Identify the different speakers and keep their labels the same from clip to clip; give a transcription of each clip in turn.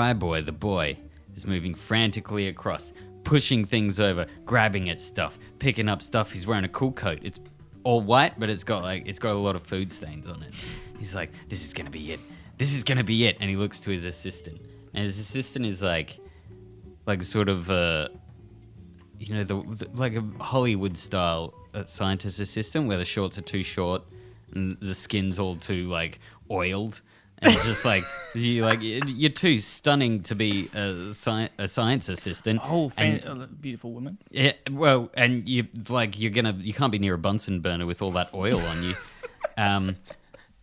Speaker 1: Rye boy, the boy, is moving frantically across, pushing things over, grabbing at stuff, picking up stuff. He's wearing a cool coat. It's all white, but it's got a lot of food stains on it. He's like, this is gonna be it. This is gonna be it. And he looks to his assistant, and his assistant is like sort of like a Hollywood style scientist assistant, where the shorts are too short and the skin's all too like oiled. And it's just like you're too stunning to be a science assistant.
Speaker 2: Oh, beautiful woman.
Speaker 1: Yeah, well, and you can't be near a Bunsen burner with all that oil on you.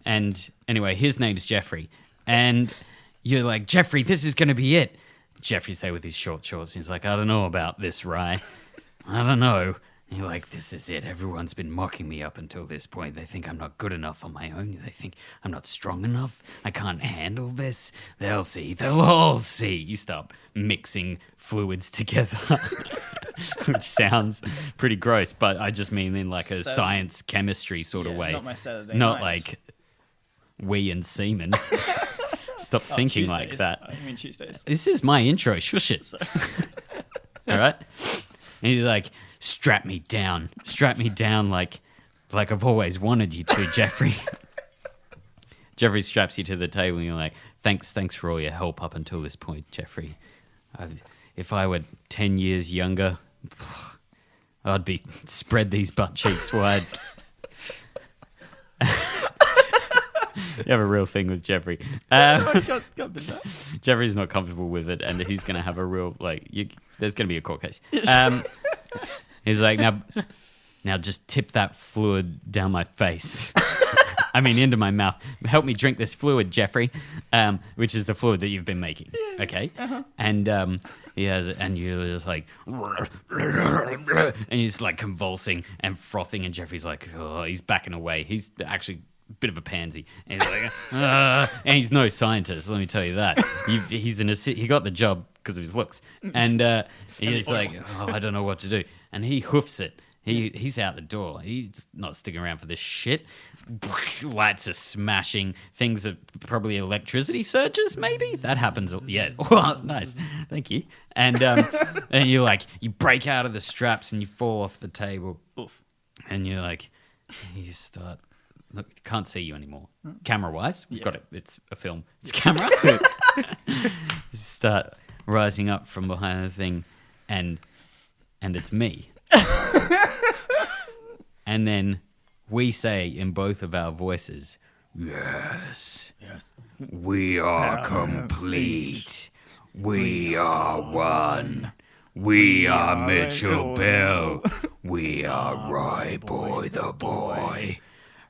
Speaker 1: And anyway, his name's Jeffrey, and you're like, Jeffrey, this is gonna be it. Jeffrey's there with his short shorts, and he's like, I don't know about this, Rye. I don't know. And you're like, this is it. Everyone's been mocking me up until this point. They think I'm not good enough on my own. They think I'm not strong enough. I can't handle this. They'll see. They'll all see. You start mixing fluids together, which sounds pretty gross, but I just mean in like a science chemistry sort of way.
Speaker 2: Not my Saturday
Speaker 1: Not
Speaker 2: nights.
Speaker 1: like wee and semen. Stop thinking
Speaker 2: Tuesdays.
Speaker 1: like that.
Speaker 2: I mean Tuesdays.
Speaker 1: This is my intro. Shush it. All right? And he's like, strap me down like I've always wanted you to, Jeffrey. Jeffrey straps you to the table, and you're like, thanks for all your help up until this point, Jeffrey. If I were 10 years younger, I'd be spread these butt cheeks wide. You have a real thing with Jeffrey. Jeffrey's not comfortable with it, and he's going to have a real, there's going to be a court case. He's like, now just tip that fluid down my face. I mean, into my mouth. Help me drink this fluid, Jeffrey, which is the fluid that you've been making. Okay? Uh-huh. And he has it, and you're just like, and he's like convulsing and frothing, and Jeffrey's like, oh, he's backing away. He's actually bit of a pansy, and he's like, and he's no scientist, let me tell you that. He got the job because of his looks, and he's like, I don't know what to do, and he hoofs it. He's out the door. He's not sticking around for this shit. Lights are smashing. Things are probably electricity surges. Maybe that happens. Yeah, well, nice, thank you. And and you break out of the straps and you fall off the table.
Speaker 2: Oof.
Speaker 1: And you're like, you start. Look, can't see you anymore. Camera-wise, we've got it. It's a film. It's camera. You start rising up from behind the thing, and it's me. And then we say in both of our voices, yes, we are complete. We are one. We are Mitchell Bill. We are Rye Boy the Boy.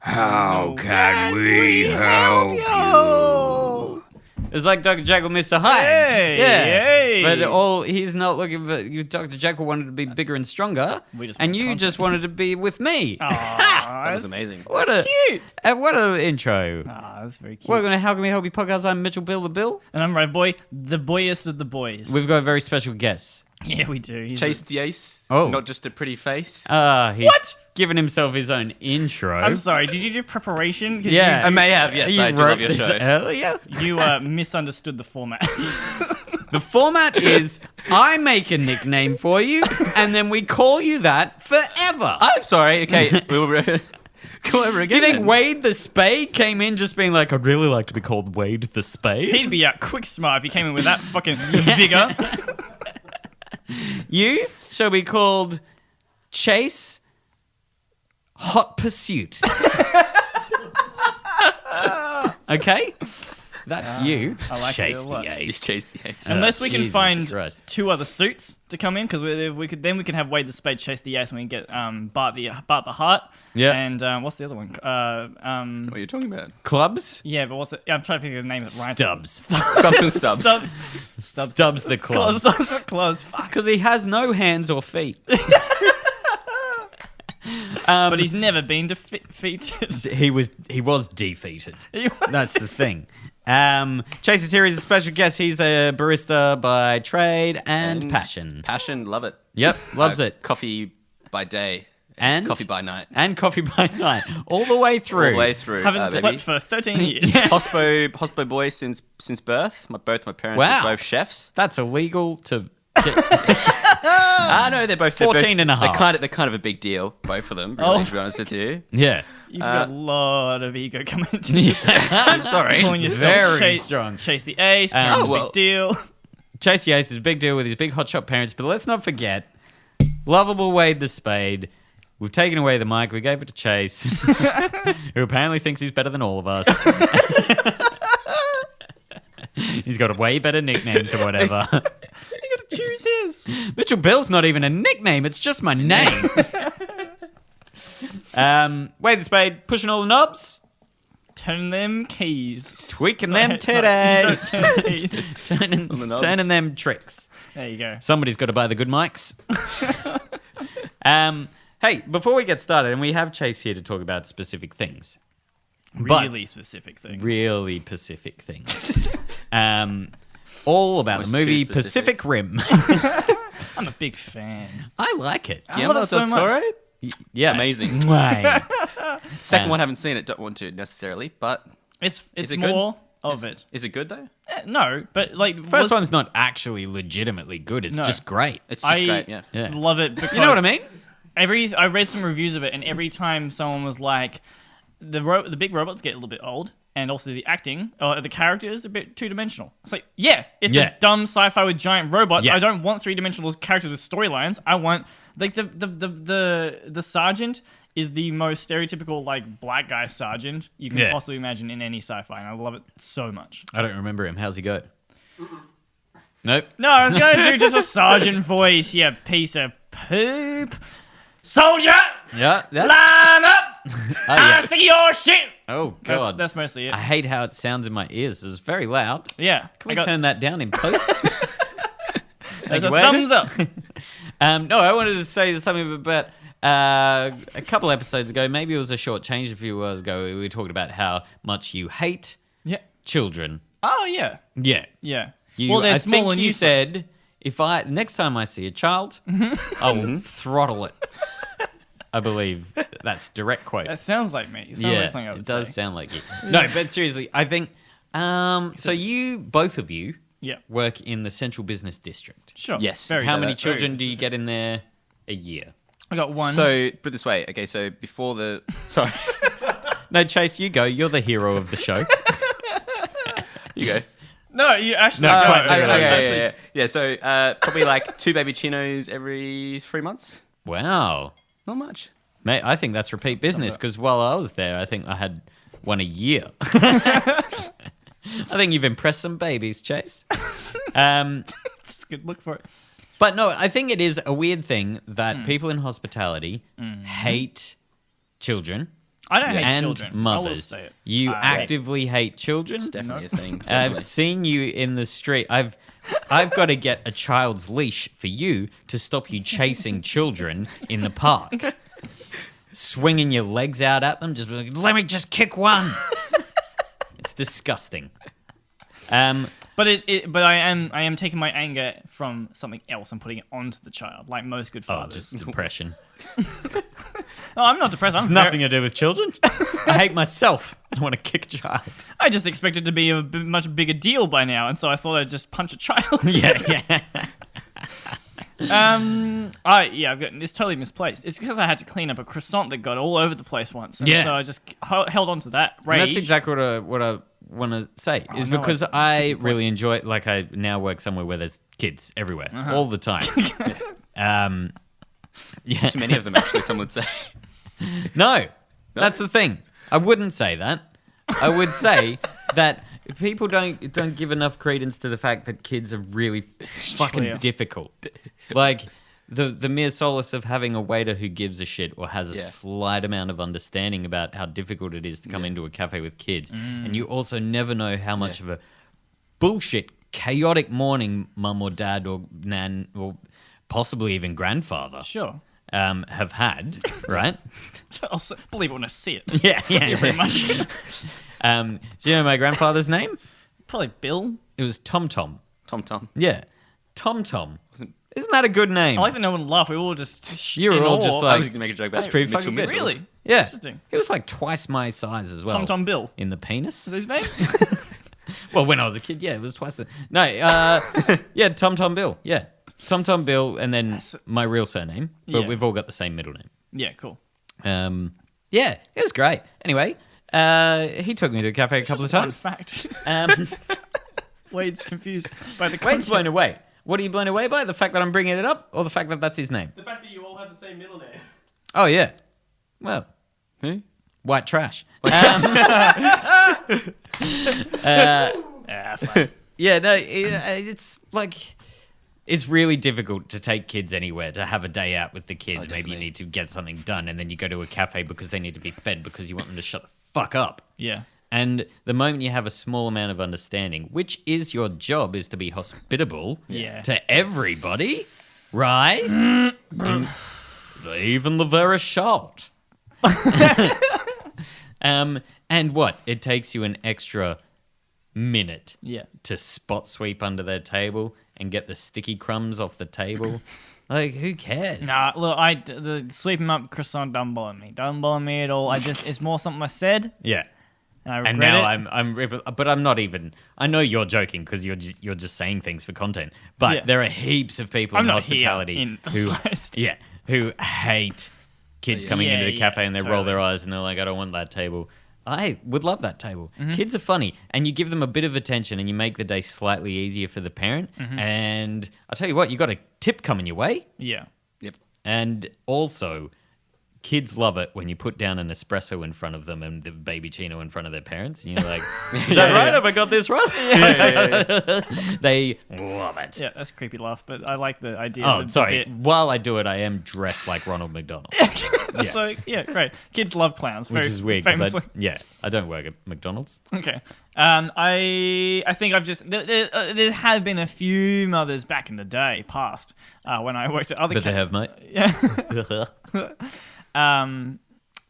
Speaker 1: How can we help you? It's like Dr. Jekyll, Mr. Hyde.
Speaker 2: Hey.
Speaker 1: But he's not looking for... Dr. Jekyll wanted to be bigger and stronger, and you just wanted to be with me.
Speaker 3: That was amazing.
Speaker 2: That's cute.
Speaker 1: What an intro.
Speaker 2: That's very cute.
Speaker 1: Welcome to How Can We Help You podcast. I'm Mitchell Bill the Bill.
Speaker 2: And I'm Rye Boy, the boyest of the boys.
Speaker 1: We've got a very special guest.
Speaker 2: Yeah, we do. He's
Speaker 3: Chase the ace.
Speaker 1: Oh.
Speaker 3: Not just a pretty face.
Speaker 1: He's given himself his own intro.
Speaker 2: I'm sorry, did you do preparation?
Speaker 1: Yeah.
Speaker 3: I may have, yes. I do love your show.
Speaker 1: Earlier?
Speaker 2: You misunderstood the format.
Speaker 1: The format is I make a nickname for you, and then we call you that forever.
Speaker 3: I'm sorry. Okay, we'll go over again.
Speaker 1: You think Wayde the Spade came in just being like, I'd really like to be called Wayde the Spade?
Speaker 2: He'd be out quick smart if he came in with that fucking vigor.
Speaker 1: You shall be called Chase Hot Pursuit. Okay? That's you.
Speaker 2: I like
Speaker 1: Chase
Speaker 2: it a lot.
Speaker 1: the ace.
Speaker 3: Chase the ace.
Speaker 2: Unless we can
Speaker 1: Jesus
Speaker 2: find
Speaker 1: Christ.
Speaker 2: two other suits to come in, because we could have Wayde the Spade chase the ace, and we can get Bart the Heart.
Speaker 1: Yeah.
Speaker 2: And what's the other one?
Speaker 3: What are you talking about?
Speaker 1: Clubs?
Speaker 2: Yeah, but what's it? I'm trying to think of the name that rhymes.
Speaker 1: Stubbs.
Speaker 3: Stubbs and Stubbs.
Speaker 1: Stubbs the clubs.
Speaker 2: Stubbs the clubs. Fuck.
Speaker 1: Because he has no hands or feet.
Speaker 2: But he's never been defeated.
Speaker 1: He was defeated.
Speaker 2: He was
Speaker 1: That's the thing. Chase is here. He's a special guest. He's a barista by trade and passion.
Speaker 3: Passion, love it.
Speaker 1: Yep, loves it.
Speaker 3: Coffee by day
Speaker 1: And
Speaker 3: Coffee by night.
Speaker 1: And coffee by night. All the way through.
Speaker 3: All the way through.
Speaker 2: Haven't
Speaker 3: baby.
Speaker 2: slept for 13 years.
Speaker 3: Hospo boy since birth. Both my parents
Speaker 1: Wow.
Speaker 3: are both chefs.
Speaker 1: That's illegal to...
Speaker 3: No, they're both
Speaker 1: 14 and a half.
Speaker 3: They're kind of a big deal, both of them. Really, to be honest with you.
Speaker 1: Yeah.
Speaker 2: You've got a lot of ego coming into this.
Speaker 3: I'm sorry.
Speaker 2: Calling yourself
Speaker 1: Very
Speaker 2: chase,
Speaker 1: strong.
Speaker 2: Chase the Ace. Parents a
Speaker 3: well.
Speaker 2: big deal.
Speaker 1: Chase the Ace is a big deal with his big hotshot parents, but let's not forget, lovable Wayde the Spade. We've taken away the mic. We gave it to Chase, who apparently thinks he's better than all of us. He's got way better nicknames or whatever.
Speaker 2: You got to choose his.
Speaker 1: Mitchell Bill's not even a nickname. It's just my name. Wayde the Spade, pushing all the knobs.
Speaker 2: Turn them keys.
Speaker 1: Tweaking
Speaker 2: Sorry,
Speaker 1: them
Speaker 2: it's not-
Speaker 1: titties.
Speaker 2: you don't turn keys.
Speaker 3: the knobs.
Speaker 1: turning them tricks.
Speaker 2: There you go.
Speaker 1: Somebody's got to buy the good mics. Hey, before we get started, and we have Chase here to talk about specific things. But-
Speaker 2: Really specific things.
Speaker 1: Really Pacific things. All about
Speaker 3: Almost
Speaker 1: the movie
Speaker 3: too specific.
Speaker 1: Pacific Rim.
Speaker 2: I'm a big fan.
Speaker 1: I like it.
Speaker 2: I love it so much.
Speaker 1: Yeah.
Speaker 3: Amazing.
Speaker 1: Way.
Speaker 3: Second one, haven't seen it. Don't want to necessarily, but
Speaker 2: It's
Speaker 3: Is it good?
Speaker 2: more of it.
Speaker 3: is it good though?
Speaker 2: No, but like
Speaker 1: First one's not actually legitimately good. It's
Speaker 2: No.
Speaker 1: just great.
Speaker 3: It's just
Speaker 2: I
Speaker 3: great. Yeah.
Speaker 1: Yeah.
Speaker 2: love it because
Speaker 1: You know what I mean?
Speaker 2: I read some reviews of it, and every time someone was like, the big robots get a little bit old, and also the acting, the characters a bit two dimensional. It's like, it's
Speaker 1: Yeah.
Speaker 2: a dumb sci-fi with giant robots.
Speaker 1: Yeah.
Speaker 2: I don't want 3-dimensional characters with storylines. I want like the sergeant is the most stereotypical like black guy sergeant you can
Speaker 1: Yeah.
Speaker 2: possibly imagine in any sci-fi, and I love it so much.
Speaker 1: I don't remember him. How's he go? Nope.
Speaker 2: No, I was gonna do just a sergeant voice. You piece of poop. Soldier,
Speaker 1: Yeah.
Speaker 2: line up.
Speaker 1: Oh,
Speaker 2: I
Speaker 1: yeah.
Speaker 2: see your shit.
Speaker 1: Oh, God.
Speaker 2: That's mostly it.
Speaker 1: I hate how it sounds in my ears. It's very loud.
Speaker 2: Yeah.
Speaker 1: Can we turn that down in post?
Speaker 2: There's a
Speaker 1: you, Wayde.
Speaker 2: thumbs up.
Speaker 1: No, I wanted to say something about a couple episodes ago. Maybe it was a short change a few hours ago. We were talking about how much you hate
Speaker 2: Yeah.
Speaker 1: children.
Speaker 2: Oh yeah.
Speaker 1: Yeah.
Speaker 2: Yeah.
Speaker 1: You,
Speaker 2: well, they're
Speaker 1: I
Speaker 2: small
Speaker 1: think
Speaker 2: and
Speaker 1: you
Speaker 2: useless.
Speaker 1: said next time I see a child, I will throttle it. I believe that's direct quote.
Speaker 2: That sounds like me. It sounds like something I would
Speaker 1: it does
Speaker 2: say.
Speaker 1: sound like you. No, but seriously, I think. So you, both of you,
Speaker 2: Yeah.
Speaker 1: work in the Central Business District.
Speaker 2: Sure.
Speaker 3: Yes.
Speaker 2: Very
Speaker 1: How
Speaker 2: so
Speaker 1: many
Speaker 2: that's very
Speaker 1: children do you
Speaker 2: specific.
Speaker 1: get in there a year?
Speaker 2: I got one.
Speaker 3: So put it this way. Okay, so before the sorry,
Speaker 1: No, Chase, you go. You're the hero of the show.
Speaker 3: you go.
Speaker 2: no, you actually.
Speaker 1: No,
Speaker 2: no,
Speaker 1: quite
Speaker 2: no,
Speaker 1: literally.
Speaker 2: actually-
Speaker 3: Yeah. So probably like 2 baby chinos every 3 months.
Speaker 1: Wow.
Speaker 3: Not much.
Speaker 1: Mate, I think that's repeat business because while I was there, I think I had one a year. I think you've impressed some babies, Chase.
Speaker 2: It's a good look for it.
Speaker 1: But no, I think it is a weird thing that people in hospitality hate children
Speaker 2: I don't hate
Speaker 1: and
Speaker 2: children. I will
Speaker 1: mothers.
Speaker 2: say it.
Speaker 1: You
Speaker 2: I-
Speaker 1: actively hate children.
Speaker 3: It's definitely a thing.
Speaker 1: I've seen you in the street. I've got to get a child's leash for you to stop you chasing children in the park. Swinging your legs out at them, just be like, let me just kick one. It's disgusting.
Speaker 2: But but I am taking my anger from something else and putting it onto the child, like most good
Speaker 1: Oh,
Speaker 2: fathers.
Speaker 1: just depression.
Speaker 2: No, I'm not depressed.
Speaker 1: It's
Speaker 2: I'm
Speaker 1: nothing to do with children. I hate myself. I want to kick a child.
Speaker 2: I just expected to be a much bigger deal by now, and so I thought I'd just punch a child.
Speaker 1: Yeah.
Speaker 2: I've got it's totally misplaced. It's because I had to clean up a croissant that got all over the place once, and
Speaker 1: Yeah.
Speaker 2: so I just held on to that rage.
Speaker 1: And that's exactly what I want to say. Is
Speaker 2: no,
Speaker 1: because
Speaker 2: I-
Speaker 1: I really enjoy. Like I now work somewhere where there's kids everywhere all the time. Yeah.
Speaker 3: Too many of them, actually. Some would say.
Speaker 1: No, that's the thing. I wouldn't say that. I would say that people don't give enough credence to the fact that kids are really fucking
Speaker 2: Clear.
Speaker 1: difficult. Like the mere solace of having a waiter who gives a shit or has a
Speaker 3: Yeah.
Speaker 1: slight amount of understanding about how difficult it is to come into a cafe with kids, and you also never know how much of a bullshit, chaotic morning mum or dad or nan or possibly even grandfather
Speaker 2: Sure.
Speaker 1: have had, right?
Speaker 2: Also, believe it when I see it.
Speaker 1: Yeah.
Speaker 2: Pretty much.
Speaker 1: Do you know my grandfather's name?
Speaker 2: Probably Bill.
Speaker 1: It was Tom Tom.
Speaker 3: Tom Tom.
Speaker 1: Yeah. Tom Tom Isn't that a good name?
Speaker 2: I like that no one laughed. We were all just
Speaker 1: You were
Speaker 2: in
Speaker 1: all
Speaker 2: awe.
Speaker 1: just
Speaker 3: I
Speaker 1: like,
Speaker 3: was going to make a joke about
Speaker 1: that's pretty
Speaker 3: Mitchell
Speaker 1: fucking good.
Speaker 3: Mitchell.
Speaker 2: Really?
Speaker 1: Yeah.
Speaker 2: Interesting.
Speaker 1: He was like twice my size as well.
Speaker 2: Tom Tom Bill.
Speaker 1: In the penis.
Speaker 2: Is that his name?
Speaker 1: Well, when I was a kid, yeah, it was twice. No, yeah, Tom Tom Bill. Yeah. Tom Tom Bill, and then my real surname. But
Speaker 2: Yeah.
Speaker 1: we've all got the same middle name.
Speaker 2: Yeah, cool.
Speaker 1: Yeah, it was great. Anyway, he took me to a cafe a couple of
Speaker 2: Fun
Speaker 1: times.
Speaker 2: fact.
Speaker 1: Um,
Speaker 2: Wade's confused by the
Speaker 1: Wade's
Speaker 2: concept.
Speaker 1: blown away. What are you blown away by? The fact that I'm bringing it up, or the fact that that's his name?
Speaker 4: The fact that you all have the same middle name.
Speaker 1: Oh yeah. Well,
Speaker 3: Who?
Speaker 1: white trash.
Speaker 2: Fine.
Speaker 1: Yeah, no, it's like it's really difficult to take kids anywhere to have a day out with the kids. Maybe you
Speaker 3: definitely.
Speaker 1: need to get something done, and then you go to a cafe because they need to be fed because you want them to shut the fuck up.
Speaker 2: Yeah.
Speaker 1: And the moment you have a small amount of understanding, which is your job, is to be hospitable
Speaker 2: Yeah.
Speaker 1: to everybody, right? Even the very short. And what? It takes you an extra minute
Speaker 2: Yeah.
Speaker 1: to spot sweep under their table and get the sticky crumbs off the table. Like, who cares?
Speaker 2: Nah, look, the sweep 'em up croissant don't bother me. Don't bother me at all. It's more something I said,
Speaker 1: Yeah.
Speaker 2: and I regret
Speaker 1: And now
Speaker 2: it.
Speaker 1: but I'm not even. I know you're joking because you're just saying things for content. But
Speaker 2: Yeah.
Speaker 1: there are heaps of people
Speaker 2: I'm
Speaker 1: in
Speaker 2: not
Speaker 1: hospitality
Speaker 2: here in the
Speaker 1: who,
Speaker 2: slightest.
Speaker 1: who hate kids coming
Speaker 2: Yeah,
Speaker 1: into the
Speaker 2: yeah,
Speaker 1: cafe and they roll their
Speaker 2: totally.
Speaker 1: eyes and they're like, I don't want that table. I would love that table.
Speaker 2: Mm-hmm.
Speaker 1: Kids are funny, and you give them a bit of attention, and you make the day slightly easier for the parent.
Speaker 2: Mm-hmm.
Speaker 1: And I'll tell you what, you got a tip coming your way.
Speaker 2: Yeah.
Speaker 3: Yep.
Speaker 1: And also, kids love it when you put down an espresso in front of them and the baby chino in front of their parents. And you're like, is that right? Have I got this right? They love it.
Speaker 2: Yeah, that's a creepy laugh, but I like the idea.
Speaker 1: Oh,
Speaker 2: of the
Speaker 1: sorry.
Speaker 2: bit.
Speaker 1: While I do it, I am dressed like Ronald McDonald.
Speaker 2: That's so, yeah, great. Kids love clowns.
Speaker 1: Which
Speaker 2: very
Speaker 1: is weird because
Speaker 2: Famously.
Speaker 1: I don't work at McDonald's.
Speaker 2: Okay. I think I've just there have been a few mothers back in the day past when I worked at other.
Speaker 1: But they have, mate.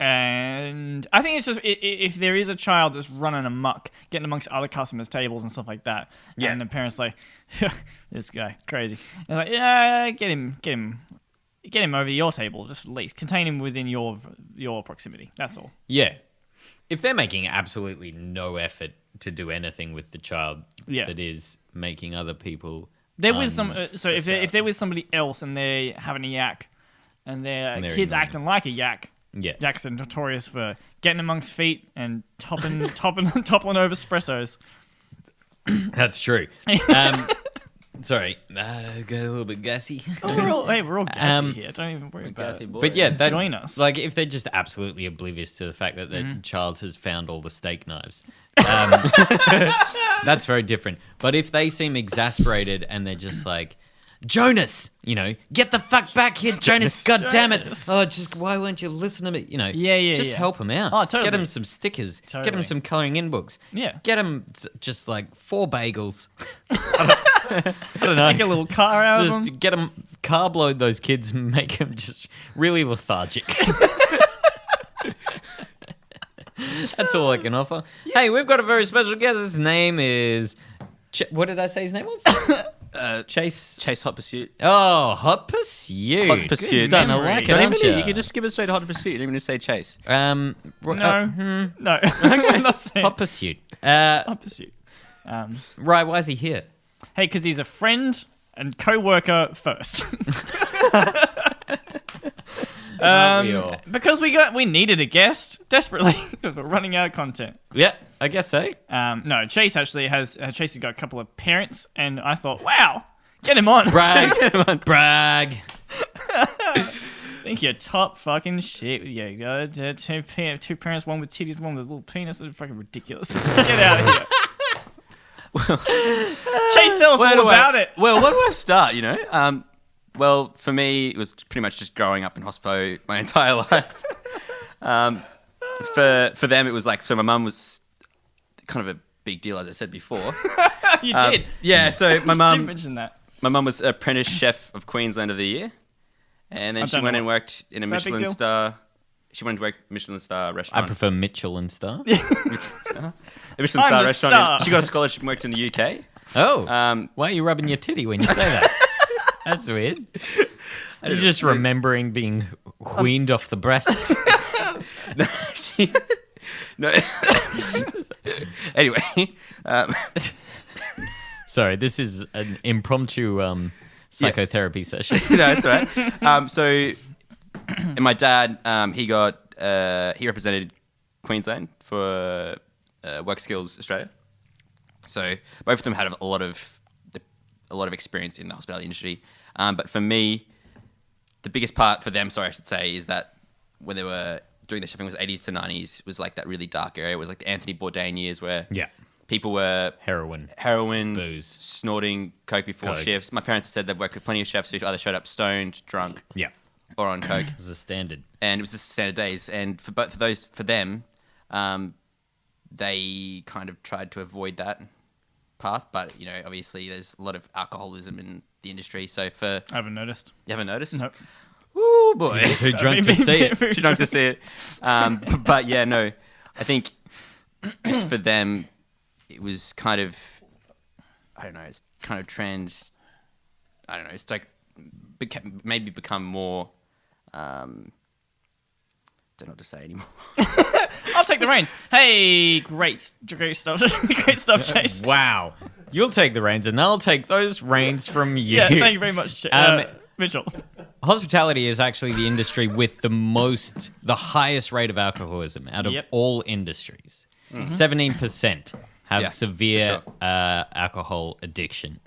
Speaker 2: And I think it's just if there is a child that's running amok, getting amongst other customers' tables and stuff like that,
Speaker 1: Yeah.
Speaker 2: and the parents like, this guy crazy. They're like, yeah, get him over your table, just at least contain him within your proximity. That's all.
Speaker 1: Yeah. If they're making absolutely no effort to do anything with the child
Speaker 2: Yeah.
Speaker 1: that is making other people.
Speaker 2: They're with some. So if
Speaker 1: stressed
Speaker 2: they're,
Speaker 1: out.
Speaker 2: if they're with somebody else and they're having a yak, and their
Speaker 1: And they're
Speaker 2: kids
Speaker 1: ignoring
Speaker 2: acting like a yak.
Speaker 1: Yeah.
Speaker 2: Yaks are notorious for getting amongst feet and toppling over espressos.
Speaker 1: That's true. Sorry. Got a little bit gassy.
Speaker 2: We're all gassy here. Don't even worry about
Speaker 3: Gassy
Speaker 2: it.
Speaker 3: boy.
Speaker 1: But yeah, that,
Speaker 2: Join us.
Speaker 1: Like, if they're just absolutely oblivious to the fact that their child has found all the steak knives, that's very different. But if they seem exasperated and they're just like, Jonas, get the fuck back here, Jonas. God damn it!
Speaker 2: Jonas.
Speaker 1: Oh, just why won't you listen to me?
Speaker 2: Yeah,
Speaker 1: Just
Speaker 2: yeah.
Speaker 1: help him out.
Speaker 2: Oh, totally.
Speaker 1: Get him some stickers. Get
Speaker 2: Totally.
Speaker 1: him some coloring in books.
Speaker 2: Yeah.
Speaker 1: Get him just like 4 bagels. I don't know.
Speaker 2: Make a little car out of them.
Speaker 1: Just get them, carb load those kids and make them just really lethargic. That's all I can offer. Hey, we've got a very special guest. His name is... what did I say his name was? Chase
Speaker 3: Hot Pursuit.
Speaker 1: Oh, Hot Pursuit.
Speaker 3: Hot Pursuit.
Speaker 1: Good stuff. I
Speaker 2: Memory.
Speaker 1: like it,
Speaker 3: Don't
Speaker 1: aren't
Speaker 3: even,
Speaker 1: you?
Speaker 3: you can just skip it straight to Hot Pursuit. You don't even need to say Chase.
Speaker 2: No, no. I'm not saying.
Speaker 1: Hot Pursuit.
Speaker 2: Hot pursuit.
Speaker 1: Right, why is he here?
Speaker 2: Hey, because he's a friend and co-worker first.
Speaker 1: Aren't we all?
Speaker 2: Because we needed a guest desperately. We're running out of content.
Speaker 1: Yeah, I guess so.
Speaker 2: No, Chase actually has got a couple of parents, and I thought, wow, get him on.
Speaker 1: Brag. Brag.
Speaker 2: Think you're top fucking shit. Yeah, you got two parents, one with titties, one with a little penis. That's fucking ridiculous. Get out of here. Chase, tell us all about it.
Speaker 3: Well, where do I start, Well, for me, it was pretty much just growing up in hospo my entire life. For them, it was like, so my mum was kind of a big deal, as I said before.
Speaker 2: You did.
Speaker 3: Yeah, so my
Speaker 2: You did
Speaker 3: mum
Speaker 2: mention that.
Speaker 3: was apprentice chef of Queensland of the Year. And then
Speaker 2: I
Speaker 3: she
Speaker 2: don't
Speaker 3: went
Speaker 2: know
Speaker 3: and worked in a
Speaker 2: Is that a big
Speaker 3: Michelin
Speaker 2: deal?
Speaker 3: star. She went to work Michelin star
Speaker 1: I
Speaker 3: restaurant.
Speaker 1: prefer Mitchell and Star.
Speaker 3: Michelin star. A Michelin
Speaker 2: I'm
Speaker 3: star
Speaker 2: the
Speaker 3: restaurant.
Speaker 2: star.
Speaker 3: She got a scholarship and worked in the UK.
Speaker 1: Oh, why are you rubbing your titty when you say that? That's weird. You're just remembering being weaned off the breast.
Speaker 3: No. Anyway,
Speaker 1: Sorry, this is an impromptu psychotherapy session.
Speaker 3: no, it's all right. So, and my dad, he represented Queensland for Work Skills Australia. So both of them had a lot of experience in the hospitality industry. But for me, the biggest part for them, I should say, is that when they were doing the chefing was 80s to 90s, was like that really dark area. It was like the Anthony Bourdain years where people were
Speaker 1: Heroin,
Speaker 3: booze, snorting coke before shifts. My parents said they've worked with plenty of chefs who either showed up stoned, drunk, or on coke.
Speaker 1: It was a standard.
Speaker 3: And it was just standard days. And for them, they kind of tried to avoid that path. But, obviously there's a lot of alcoholism in the industry. So I
Speaker 2: haven't noticed.
Speaker 3: You haven't noticed?
Speaker 2: Nope.
Speaker 3: Ooh, boy.
Speaker 1: You're too drunk to see it.
Speaker 3: Too drunk to see it. But yeah, no. I think just for them, it was kind of, I don't know, it's kind of it's like maybe become more, don't know what to say anymore.
Speaker 2: I'll take the reins. Hey, great stuff. Great stuff, Chase.
Speaker 1: Wow. You'll take the reins and I'll take those reins from you.
Speaker 2: Yeah, thank you very much, Mitchell.
Speaker 1: Hospitality is actually the industry with the highest rate of alcoholism out of all industries. 17% have severe alcohol addiction.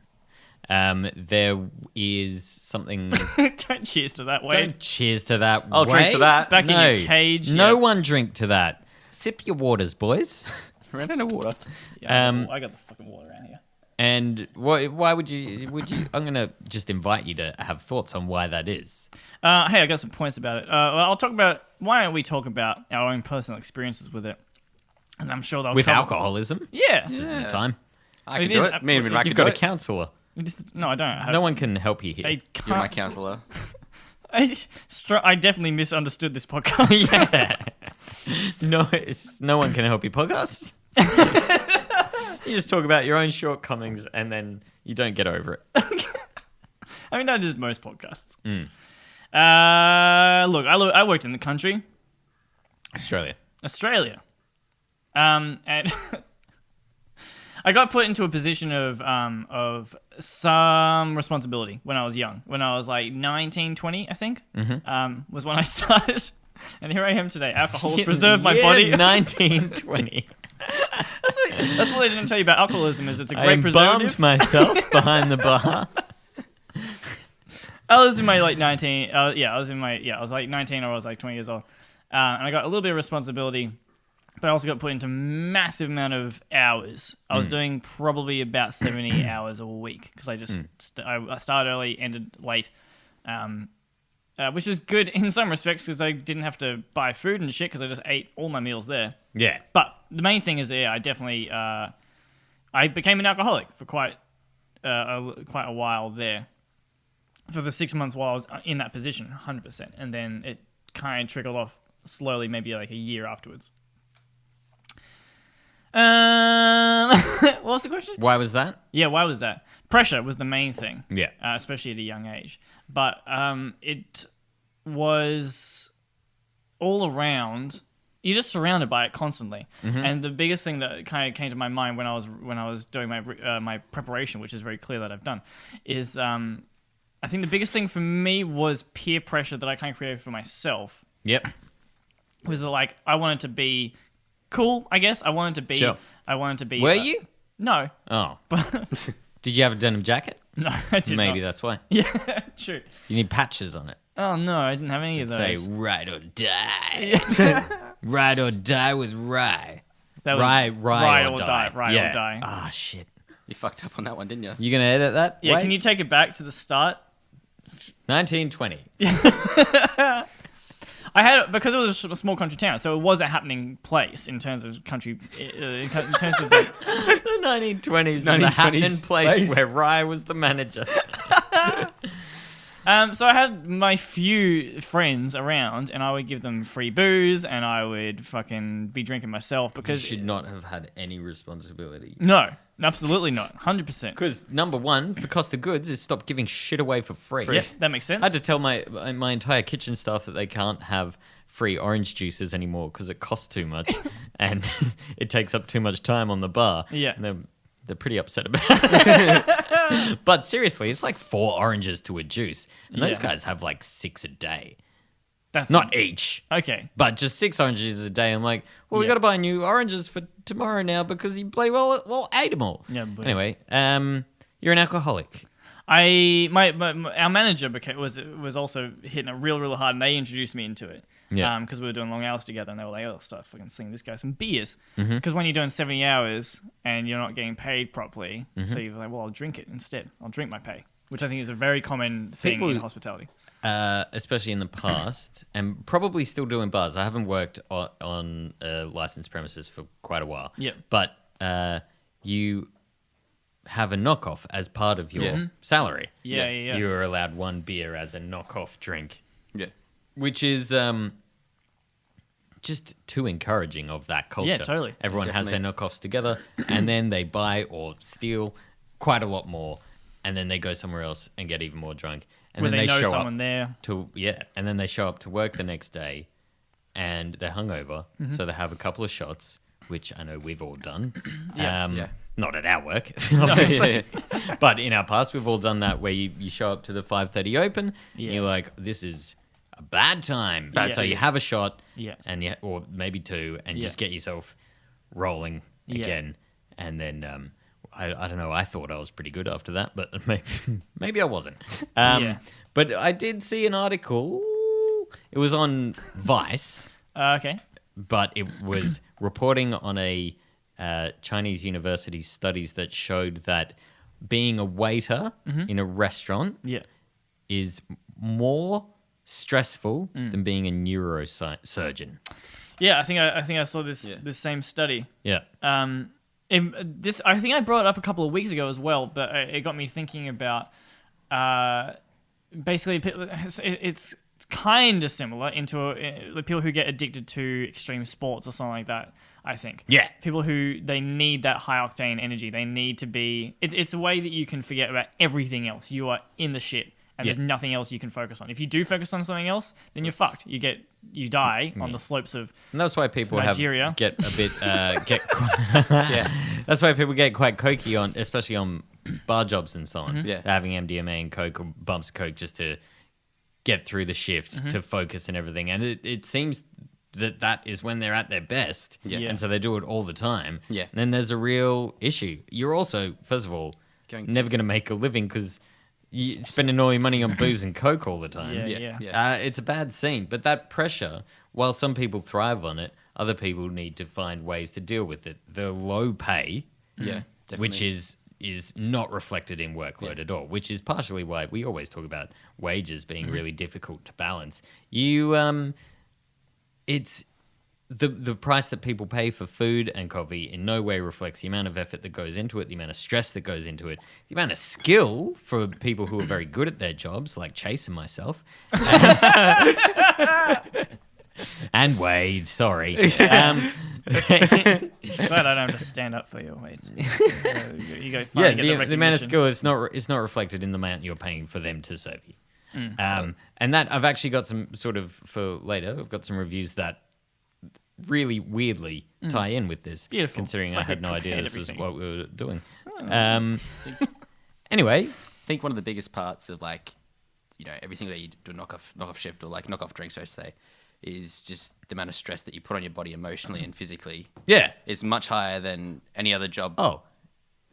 Speaker 1: There is something...
Speaker 2: Don't cheers to that, Wayde.
Speaker 1: Don't cheers to that,
Speaker 3: I'll drink to that.
Speaker 2: Back in your cage.
Speaker 1: No one drink to that. Sip your waters, boys.
Speaker 3: Ran out of water.
Speaker 2: Yeah, I got the fucking water around here.
Speaker 1: And why would you? I'm gonna just invite you to have thoughts on why that is.
Speaker 2: Hey, I got some points about it. I'll talk about why don't we talk about our own personal experiences with it, and I'm sure they'll
Speaker 1: With
Speaker 2: cover-
Speaker 1: alcoholism.
Speaker 2: Yeah.
Speaker 1: This isn't the time.
Speaker 3: I can
Speaker 2: It
Speaker 3: do
Speaker 2: is-
Speaker 3: it. Me and I
Speaker 1: You've
Speaker 3: can
Speaker 1: got
Speaker 3: do
Speaker 1: a
Speaker 3: it.
Speaker 1: counsellor.
Speaker 2: No, I don't.
Speaker 1: No one can help you here.
Speaker 2: I
Speaker 3: You're my
Speaker 2: can't.
Speaker 3: counsellor.
Speaker 2: I definitely misunderstood this podcast.
Speaker 1: Yeah. No one can help you podcast. You just talk about your own shortcomings and then you don't get over it.
Speaker 2: I mean, that is most podcasts. Look, I worked in the country,
Speaker 1: Australia.
Speaker 2: and I got put into a position of some responsibility when I was young. When I was like 19, 20, I think, was when I started. And here I am today. Alcohol has preserved my body.
Speaker 1: 1920.
Speaker 2: That's what I didn't tell you about alcoholism. Is it's a
Speaker 1: I
Speaker 2: great preservative.
Speaker 1: embalmed myself behind the bar.
Speaker 2: I was in my like 19. I was like 19 or I was like 20 years old, and I got a little bit of responsibility. But I also got put into massive amount of hours. I was doing probably about 70 hours a week because I just I started early, ended late, which was good in some respects because I didn't have to buy food and shit because I just ate all my meals there.
Speaker 1: Yeah.
Speaker 2: But the main thing is, I definitely I became an alcoholic for quite a while there. For the 6 months while I was in that position, 100%, and then it kind of trickled off slowly, maybe like a year afterwards. What was the question?
Speaker 1: Why was that?
Speaker 2: Yeah, why was that? Pressure was the main thing.
Speaker 1: Yeah.
Speaker 2: Especially at a young age. But it was all around. You're just surrounded by it constantly. And the biggest thing that kind of came to my mind when I was doing my preparation, which is very clear that I've done, is I think the biggest thing for me was peer pressure that I kind of created for myself.
Speaker 1: Yep.
Speaker 2: Was that like I wanted to be cool, I guess. I wanted to be.
Speaker 1: Sure.
Speaker 2: I wanted to be.
Speaker 1: Were you?
Speaker 2: No.
Speaker 1: Oh. Did you have a denim jacket?
Speaker 2: No, I did
Speaker 1: Maybe
Speaker 2: not.
Speaker 1: that's why.
Speaker 2: Yeah, true.
Speaker 1: You need patches on it.
Speaker 2: Oh no, I didn't have any of
Speaker 1: Say
Speaker 2: those.
Speaker 1: ride or die. Ride or die with Rye.
Speaker 2: That was
Speaker 1: Rye
Speaker 2: or die. Rye or die.
Speaker 1: Ah, shit.
Speaker 3: You fucked up on that one, didn't you?
Speaker 1: You gonna edit that?
Speaker 2: Yeah,
Speaker 1: Wait.
Speaker 2: can you take it back to the start?
Speaker 1: 1920.
Speaker 2: I had because it was a small country town, so it was a happening place in terms of country. In terms of the,
Speaker 1: The 1920s. The happening place where Rye was the manager.
Speaker 2: So I had my few friends around, and I would give them free booze, and I would fucking be drinking myself
Speaker 1: You
Speaker 2: because
Speaker 1: should not have had any responsibility.
Speaker 2: no, absolutely not, 100%.
Speaker 1: Because number one, for cost of goods, is stop giving shit away for free.
Speaker 2: Yeah, that makes sense.
Speaker 1: I had to tell my entire kitchen staff that they can't have free orange juices anymore because it costs too much and it takes up too much time on the bar.
Speaker 2: Yeah.
Speaker 1: And they're pretty upset about it. But seriously, it's like 4 oranges to a juice. And those
Speaker 2: Yeah.
Speaker 1: guys have like 6 a day.
Speaker 2: That's
Speaker 1: Not each.
Speaker 2: okay.
Speaker 1: But just 6 oranges a day. I'm like, well, we
Speaker 2: Yeah.
Speaker 1: got to buy new oranges for tomorrow now because you bloody well ate them all.
Speaker 2: Yeah, but-
Speaker 1: Anyway, you're an alcoholic.
Speaker 2: Our manager was also hitting it real hard, and they introduced me into it.
Speaker 1: Yeah.
Speaker 2: Because we were doing long hours together, and they were like, "Oh, start fucking singing this guy some beers."
Speaker 1: Mm-hmm.
Speaker 2: Because when you're doing 70 hours and you're not getting paid properly, so you're like, "Well, I'll drink it instead. I'll drink my pay," which I think is a very common thing
Speaker 1: People-
Speaker 2: in hospitality.
Speaker 1: Especially in the past, and probably still doing bars. I haven't worked on licensed premises for quite a while.
Speaker 2: Yep.
Speaker 1: But you have a knockoff as part of your salary.
Speaker 2: Yeah.
Speaker 1: You are allowed 1 beer as a knockoff drink,
Speaker 3: Yeah.
Speaker 1: which is just too encouraging of that culture.
Speaker 2: Yeah, totally.
Speaker 1: Everyone has their knockoffs together, and then they buy or steal quite a lot more, and then they go somewhere else and get even more drunk. And
Speaker 2: Where
Speaker 1: then
Speaker 2: they know
Speaker 1: show
Speaker 2: someone
Speaker 1: up
Speaker 2: there.
Speaker 1: and then they show up to work the next day, and they're hungover,
Speaker 2: Mm-hmm.
Speaker 1: so they have a couple of shots, which I know we've all done.
Speaker 2: Yeah.
Speaker 3: Yeah.
Speaker 1: Not at our work, obviously, but in our past we've all done that where you show up to the 5:30 open,
Speaker 2: Yeah.
Speaker 1: and you're like, this is a bad time.
Speaker 2: Bad
Speaker 1: So
Speaker 2: time.
Speaker 1: you have a shot,
Speaker 2: Yeah.
Speaker 1: and or maybe 2, and
Speaker 2: Yeah.
Speaker 1: just get yourself rolling
Speaker 2: Yeah.
Speaker 1: again, and then. I don't know. I thought I was pretty good after that, but maybe I wasn't.
Speaker 2: Yeah.
Speaker 1: But I did see an article. It was on Vice,
Speaker 2: Okay.
Speaker 1: but it was reporting on a Chinese university studies that showed that being a waiter in a restaurant
Speaker 2: Yeah.
Speaker 1: is more stressful than being a neurosurgeon.
Speaker 2: Yeah. I think I saw this
Speaker 3: Yeah.
Speaker 2: this same study.
Speaker 1: Yeah.
Speaker 2: This I think I brought it up a couple of weeks ago as well, but it got me thinking about basically it's kind of similar into the people who get addicted to extreme sports or something like that. I think
Speaker 1: Yeah.
Speaker 2: people who they need that high octane energy. They need to be. It's a way that you can forget about everything else. You are in the shit. And
Speaker 1: Yeah.
Speaker 2: there's nothing else you can focus on. If you do focus on something else, then you're fucked. You die on the slopes of
Speaker 1: And that's why people
Speaker 2: Nigeria.
Speaker 1: get a bit That's why people get quite cokey on, especially on bar jobs and so on.
Speaker 2: Mm-hmm.
Speaker 3: Yeah.
Speaker 1: They're having MDMA and coke or bumps of coke just to get through the shift,
Speaker 2: Mm-hmm.
Speaker 1: to focus and everything. And it seems that is when they're at their best.
Speaker 3: Yeah.
Speaker 2: Yeah.
Speaker 1: And so they do it all the time.
Speaker 3: Yeah.
Speaker 1: And then there's a real issue. You're also, first of all, never going to make a living because you're spending all your money on booze and coke all the time.
Speaker 2: Yeah.
Speaker 1: It's a bad scene, but that pressure, while some people thrive on it, other people need to find ways to deal with it. The low pay,
Speaker 3: Yeah.
Speaker 1: which
Speaker 3: definitely.
Speaker 1: is not reflected in workload at all, which is partially why we always talk about wages being really difficult to balance. It's the price that people pay for food and coffee in no way reflects the amount of effort that goes into it, the amount of stress that goes into it, the amount of skill for people who are very good at their jobs, like Chase and myself. And Wayde, sorry.
Speaker 2: Glad I don't have to stand up for you, Wayde. You go.
Speaker 1: Yeah,
Speaker 2: Get
Speaker 1: the amount of
Speaker 2: recognition.
Speaker 1: skill is not reflected in the amount you're paying for them to serve you. And that I've actually got some sort of for later. I've got some reviews that really weirdly tie in with this.
Speaker 2: Beautiful.
Speaker 1: Considering
Speaker 2: It's
Speaker 1: I
Speaker 2: like
Speaker 1: had
Speaker 2: I
Speaker 1: no idea
Speaker 2: prepared
Speaker 1: this was
Speaker 2: everything.
Speaker 1: what we were doing. Anyway,
Speaker 3: I think one of the biggest parts of every single day you do a knockoff shift or like knockoff drinks, I should say, is just the amount of stress that you put on your body emotionally and physically.
Speaker 1: yeah.
Speaker 3: Is much higher than any other job.
Speaker 1: Oh,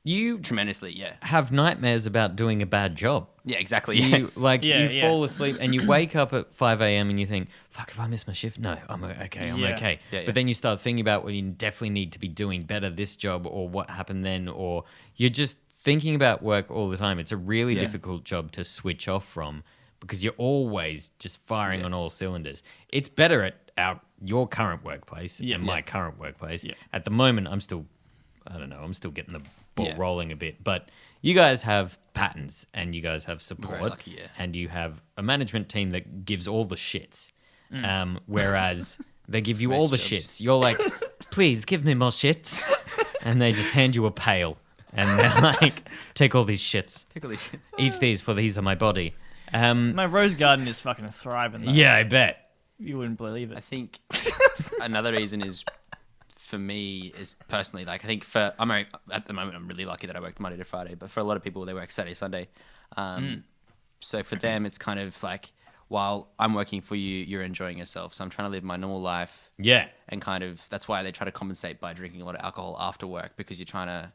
Speaker 1: you
Speaker 3: Tremendously, yeah.
Speaker 1: have nightmares about doing a bad job.
Speaker 3: Yeah, exactly. Yeah.
Speaker 1: You
Speaker 2: Yeah.
Speaker 1: fall asleep and you wake up at 5 a.m. and you think, fuck, if I miss my shift, no, I'm okay, I'm
Speaker 2: Yeah.
Speaker 1: okay.
Speaker 3: Yeah, yeah.
Speaker 1: But then you start thinking about, well, you definitely need to be doing better this job or what happened then, or you're just thinking about work all the time. It's a really
Speaker 3: Yeah.
Speaker 1: difficult job to switch off from because you're always just firing
Speaker 3: Yeah.
Speaker 1: on all cylinders. It's better at your current workplace
Speaker 2: Yeah.
Speaker 1: and my
Speaker 3: Yeah.
Speaker 1: current workplace.
Speaker 2: Yeah.
Speaker 1: At the moment, I'm still getting the ball
Speaker 3: Yeah.
Speaker 1: rolling a bit, but you guys have patterns and you guys have support,
Speaker 3: Very lucky, yeah.
Speaker 1: and you have a management team that gives all the shits. Whereas they give you all the
Speaker 3: Most jobs.
Speaker 1: shits. You're like, please give me more shits, and they just hand you a pail, and they're like, take all these shits,
Speaker 3: Tickle these shits.
Speaker 1: eat these, for these are my body.
Speaker 2: My rose garden is fucking thriving. Though.
Speaker 1: Yeah, I bet.
Speaker 2: You wouldn't believe
Speaker 3: I
Speaker 2: it.
Speaker 3: think another reason is for me is personally like I think at the moment I'm really lucky that I work Monday to Friday, but for a lot of people they work Saturday, Sunday. So for them it's kind of like while I'm working for you, you're enjoying yourself. So I'm trying to live my normal life.
Speaker 1: Yeah.
Speaker 3: And kind of that's why they try to compensate by drinking a lot of alcohol after work because you're trying to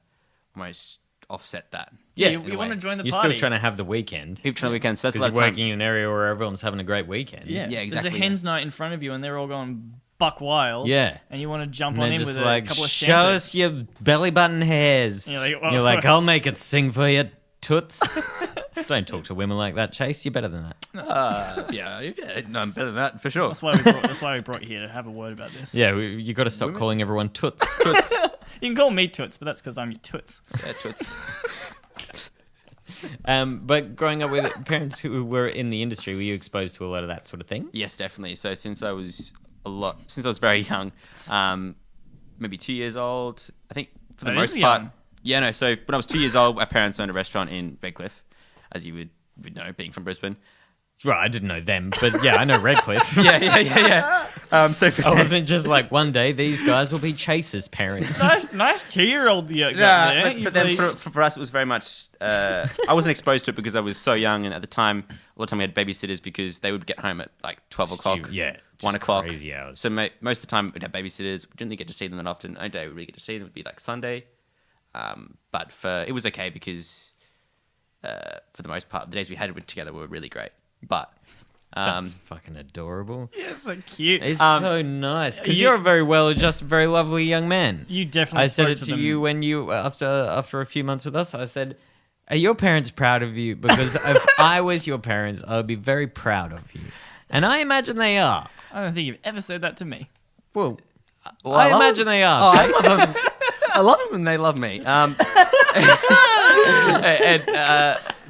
Speaker 3: almost offset that.
Speaker 1: Yeah,
Speaker 2: you
Speaker 3: in a
Speaker 2: want to
Speaker 3: way.
Speaker 2: join the
Speaker 1: You're
Speaker 2: party.
Speaker 1: still trying to have the weekend.
Speaker 3: Keep trying to weekends. So that's a
Speaker 1: Because
Speaker 3: lot
Speaker 1: you're
Speaker 3: of time.
Speaker 1: working in an area where everyone's having a great weekend.
Speaker 2: Yeah,
Speaker 3: Yeah, exactly,
Speaker 2: There's a hen's night in front of you, and they're all going buck wild.
Speaker 1: Yeah.
Speaker 2: and you want to jump
Speaker 1: And
Speaker 2: on
Speaker 1: they're
Speaker 2: in
Speaker 1: just
Speaker 2: with
Speaker 1: like,
Speaker 2: a couple of
Speaker 1: show
Speaker 2: champers.
Speaker 1: us your belly button hairs.
Speaker 2: And you're like,
Speaker 1: And you're like, I'll make it sing for you, toots. Don't talk to women like that, Chase. You're better than that.
Speaker 3: Yeah, no, I'm better than that for sure.
Speaker 2: That's why we brought you here to have a word about this.
Speaker 1: Yeah, you got to stop calling everyone toots.
Speaker 2: You can call me Toots, but that's because I'm your Toots.
Speaker 3: Yeah, toots.
Speaker 1: But growing up with parents who were in the industry, were you exposed to a lot of that sort of thing?
Speaker 3: Yes, definitely. So since I was very young, maybe 2 years old, I think for the
Speaker 2: That is
Speaker 3: most part.
Speaker 2: young.
Speaker 3: Yeah, no. So when I was 2 years old, my parents owned a restaurant in Redcliffe, as you would know, being from Brisbane.
Speaker 1: Right, I didn't know them, but yeah, I know Redcliffe.
Speaker 3: Yeah. So for
Speaker 1: I wasn't just like, one day these guys will be Chase's parents.
Speaker 2: nice 2-year-old you got
Speaker 3: Nah,
Speaker 2: there.
Speaker 3: but
Speaker 2: You
Speaker 3: for them,
Speaker 2: play-
Speaker 3: for us, it was very much. I wasn't exposed to it because I was so young, and at the time, a lot of time we had babysitters because they would get home at like 12 o'clock,
Speaker 1: Yeah,
Speaker 3: 1
Speaker 1: just
Speaker 3: o'clock.
Speaker 1: crazy hours.
Speaker 3: So most of the time, we'd have babysitters. We didn't really get to see them that often. The only day we really get to see them would be like Sunday. But it was okay because for the most part, the days we had together were really great. But
Speaker 1: That's fucking adorable.
Speaker 2: Yeah, so cute.
Speaker 1: It's so nice because
Speaker 2: you-
Speaker 1: you're a very well-adjusted, very lovely young man.
Speaker 2: You definitely
Speaker 1: I said
Speaker 2: spoke
Speaker 1: it to
Speaker 2: them.
Speaker 1: you when you after a few months with us. I said, "Are your parents proud of you?" Because if I was your parents, I would be very proud of you, and I imagine they are.
Speaker 2: I don't think you've ever said that to me.
Speaker 1: Well,
Speaker 3: I
Speaker 1: I
Speaker 3: love
Speaker 1: imagine
Speaker 3: them.
Speaker 1: they are.
Speaker 3: Oh, I
Speaker 1: Chase.
Speaker 3: love them. I love them and they love me. But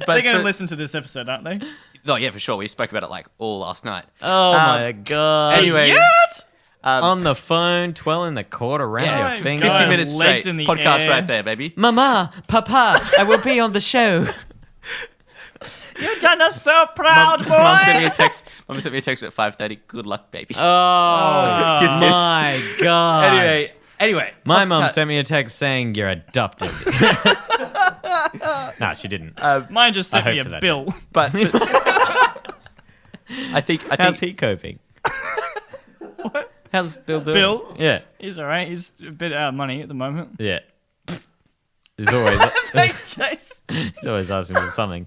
Speaker 2: They're going to
Speaker 3: for-
Speaker 2: listen to this episode, aren't they?
Speaker 3: Oh yeah, for sure. We spoke about it like all last night.
Speaker 1: Oh my god!
Speaker 3: Anyway,
Speaker 2: What?
Speaker 1: on the phone, twirling the cord around
Speaker 3: Yeah,
Speaker 1: your
Speaker 2: my
Speaker 1: finger.
Speaker 3: 50
Speaker 2: God.
Speaker 3: minutes
Speaker 2: Legs
Speaker 3: straight.
Speaker 2: in the
Speaker 3: Podcast
Speaker 2: air.
Speaker 3: right there, baby.
Speaker 1: Mama, Papa, I will be on the show.
Speaker 2: You've done us so proud, boy.
Speaker 3: Mum sent me a text. Mum sent me a text at 5:30. Good luck, baby.
Speaker 1: Oh
Speaker 3: Kiss, kiss.
Speaker 1: my god!
Speaker 3: Anyway,
Speaker 1: My
Speaker 3: off
Speaker 1: mum
Speaker 3: ta-
Speaker 1: sent me a text saying you're adopted. Nah, she didn't.
Speaker 2: Mine just sent
Speaker 1: I
Speaker 2: me
Speaker 1: hope for
Speaker 2: a
Speaker 1: that
Speaker 2: bill.
Speaker 3: But I think
Speaker 1: How's he coping? How's Bill doing?
Speaker 2: Bill?
Speaker 1: Yeah.
Speaker 2: He's all right. He's a bit out of money at the moment.
Speaker 1: Yeah. He's always
Speaker 2: Thanks, Chase.
Speaker 1: he's always asking for something.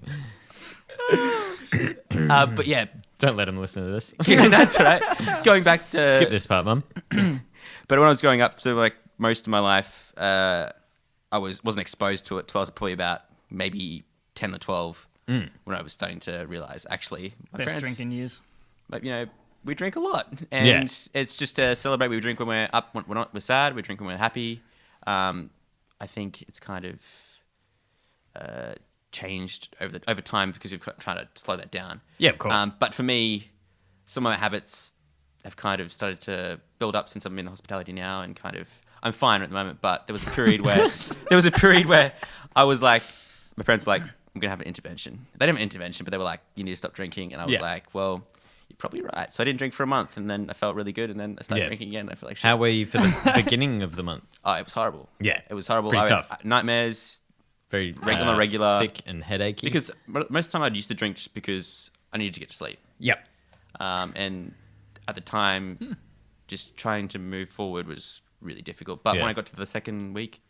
Speaker 3: but yeah,
Speaker 1: Don't let him listen to this.
Speaker 3: yeah, that's right. Going back to
Speaker 1: Skip this part, Mum.
Speaker 3: But when I was growing up, so like most of my life, I wasn't exposed to it till I was probably about maybe 10 or 12 when I was starting to realize actually my
Speaker 2: Best
Speaker 3: parents,
Speaker 2: drinking years.
Speaker 3: like, we drink a lot, and
Speaker 1: Yeah.
Speaker 3: it's just to celebrate. We drink when we're up, when we're sad. We drink when we're happy. I think it's kind of changed over time because we've trying to slow that down.
Speaker 1: Yeah, of course.
Speaker 3: But for me, some of my habits have kind of started to build up since I'm in hospitality now, and kind of I'm fine at the moment. But there was a period where I was like, my parents were like, I'm gonna have an intervention. They didn't have an intervention, but they were like, you need to stop drinking, and I was
Speaker 1: Yeah.
Speaker 3: like, well, you're probably right. So I didn't drink for a month, and then I felt really good, and then I started
Speaker 1: Yeah.
Speaker 3: drinking again. And I felt like shit.
Speaker 1: How were you for the beginning of the month?
Speaker 3: Oh, it was horrible.
Speaker 1: Yeah.
Speaker 3: It was horrible.
Speaker 1: Pretty
Speaker 3: I had
Speaker 1: tough.
Speaker 3: nightmares.
Speaker 1: Very
Speaker 3: Regular.
Speaker 1: sick and headachy.
Speaker 3: Because most of the time I'd used to drink just because I needed to get to sleep.
Speaker 1: Yep.
Speaker 3: And at the time, just trying to move forward was really difficult. But
Speaker 1: Yeah.
Speaker 3: when I got to the second week,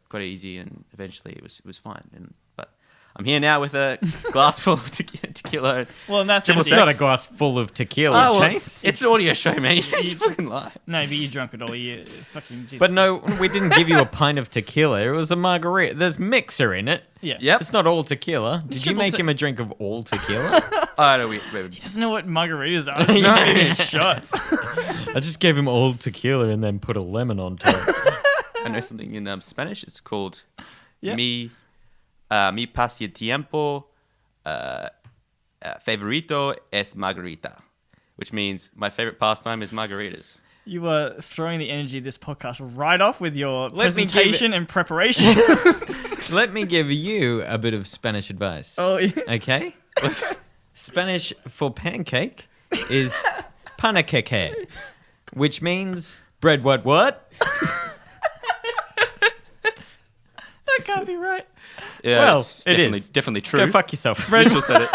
Speaker 3: got easy, and eventually it was fine. But I'm here now with a glass full of tequila.
Speaker 2: Well, and that's
Speaker 3: Triple
Speaker 1: It's
Speaker 2: empty.
Speaker 1: not a glass full of tequila,
Speaker 3: Oh, well,
Speaker 1: Chase.
Speaker 3: it's an audio show, man. You just fucking lie.
Speaker 2: No, but you drunk it all. You fucking Jesus.
Speaker 1: But no, we didn't give you a pint of tequila. It was a margarita. There's mixer in it.
Speaker 2: Yeah.
Speaker 3: Yep.
Speaker 1: It's not all tequila. Did you
Speaker 2: triple
Speaker 1: make
Speaker 2: sec-
Speaker 1: him a drink of all tequila?
Speaker 3: Oh, no, we
Speaker 2: He doesn't know what margaritas are. He's not even shots.
Speaker 1: I just gave him all tequila and then put a lemon on top.
Speaker 3: I know something in Spanish. It's called
Speaker 2: Yeah.
Speaker 3: mi Mi pasatiempo favorito es margarita, which means my favorite pastime is margaritas.
Speaker 2: You are throwing the energy of this podcast right off with your
Speaker 1: Let me give
Speaker 2: presentation and preparation.
Speaker 1: Let me give you a bit of Spanish advice.
Speaker 2: Oh, yeah.
Speaker 1: Okay? Spanish for pancake is panaqueque, which means bread what?
Speaker 2: That can't be right.
Speaker 3: Yeah,
Speaker 1: Well,
Speaker 3: it's
Speaker 1: it
Speaker 3: definitely,
Speaker 1: is.
Speaker 3: definitely true.
Speaker 1: Go fuck yourself.
Speaker 3: Rachel said it.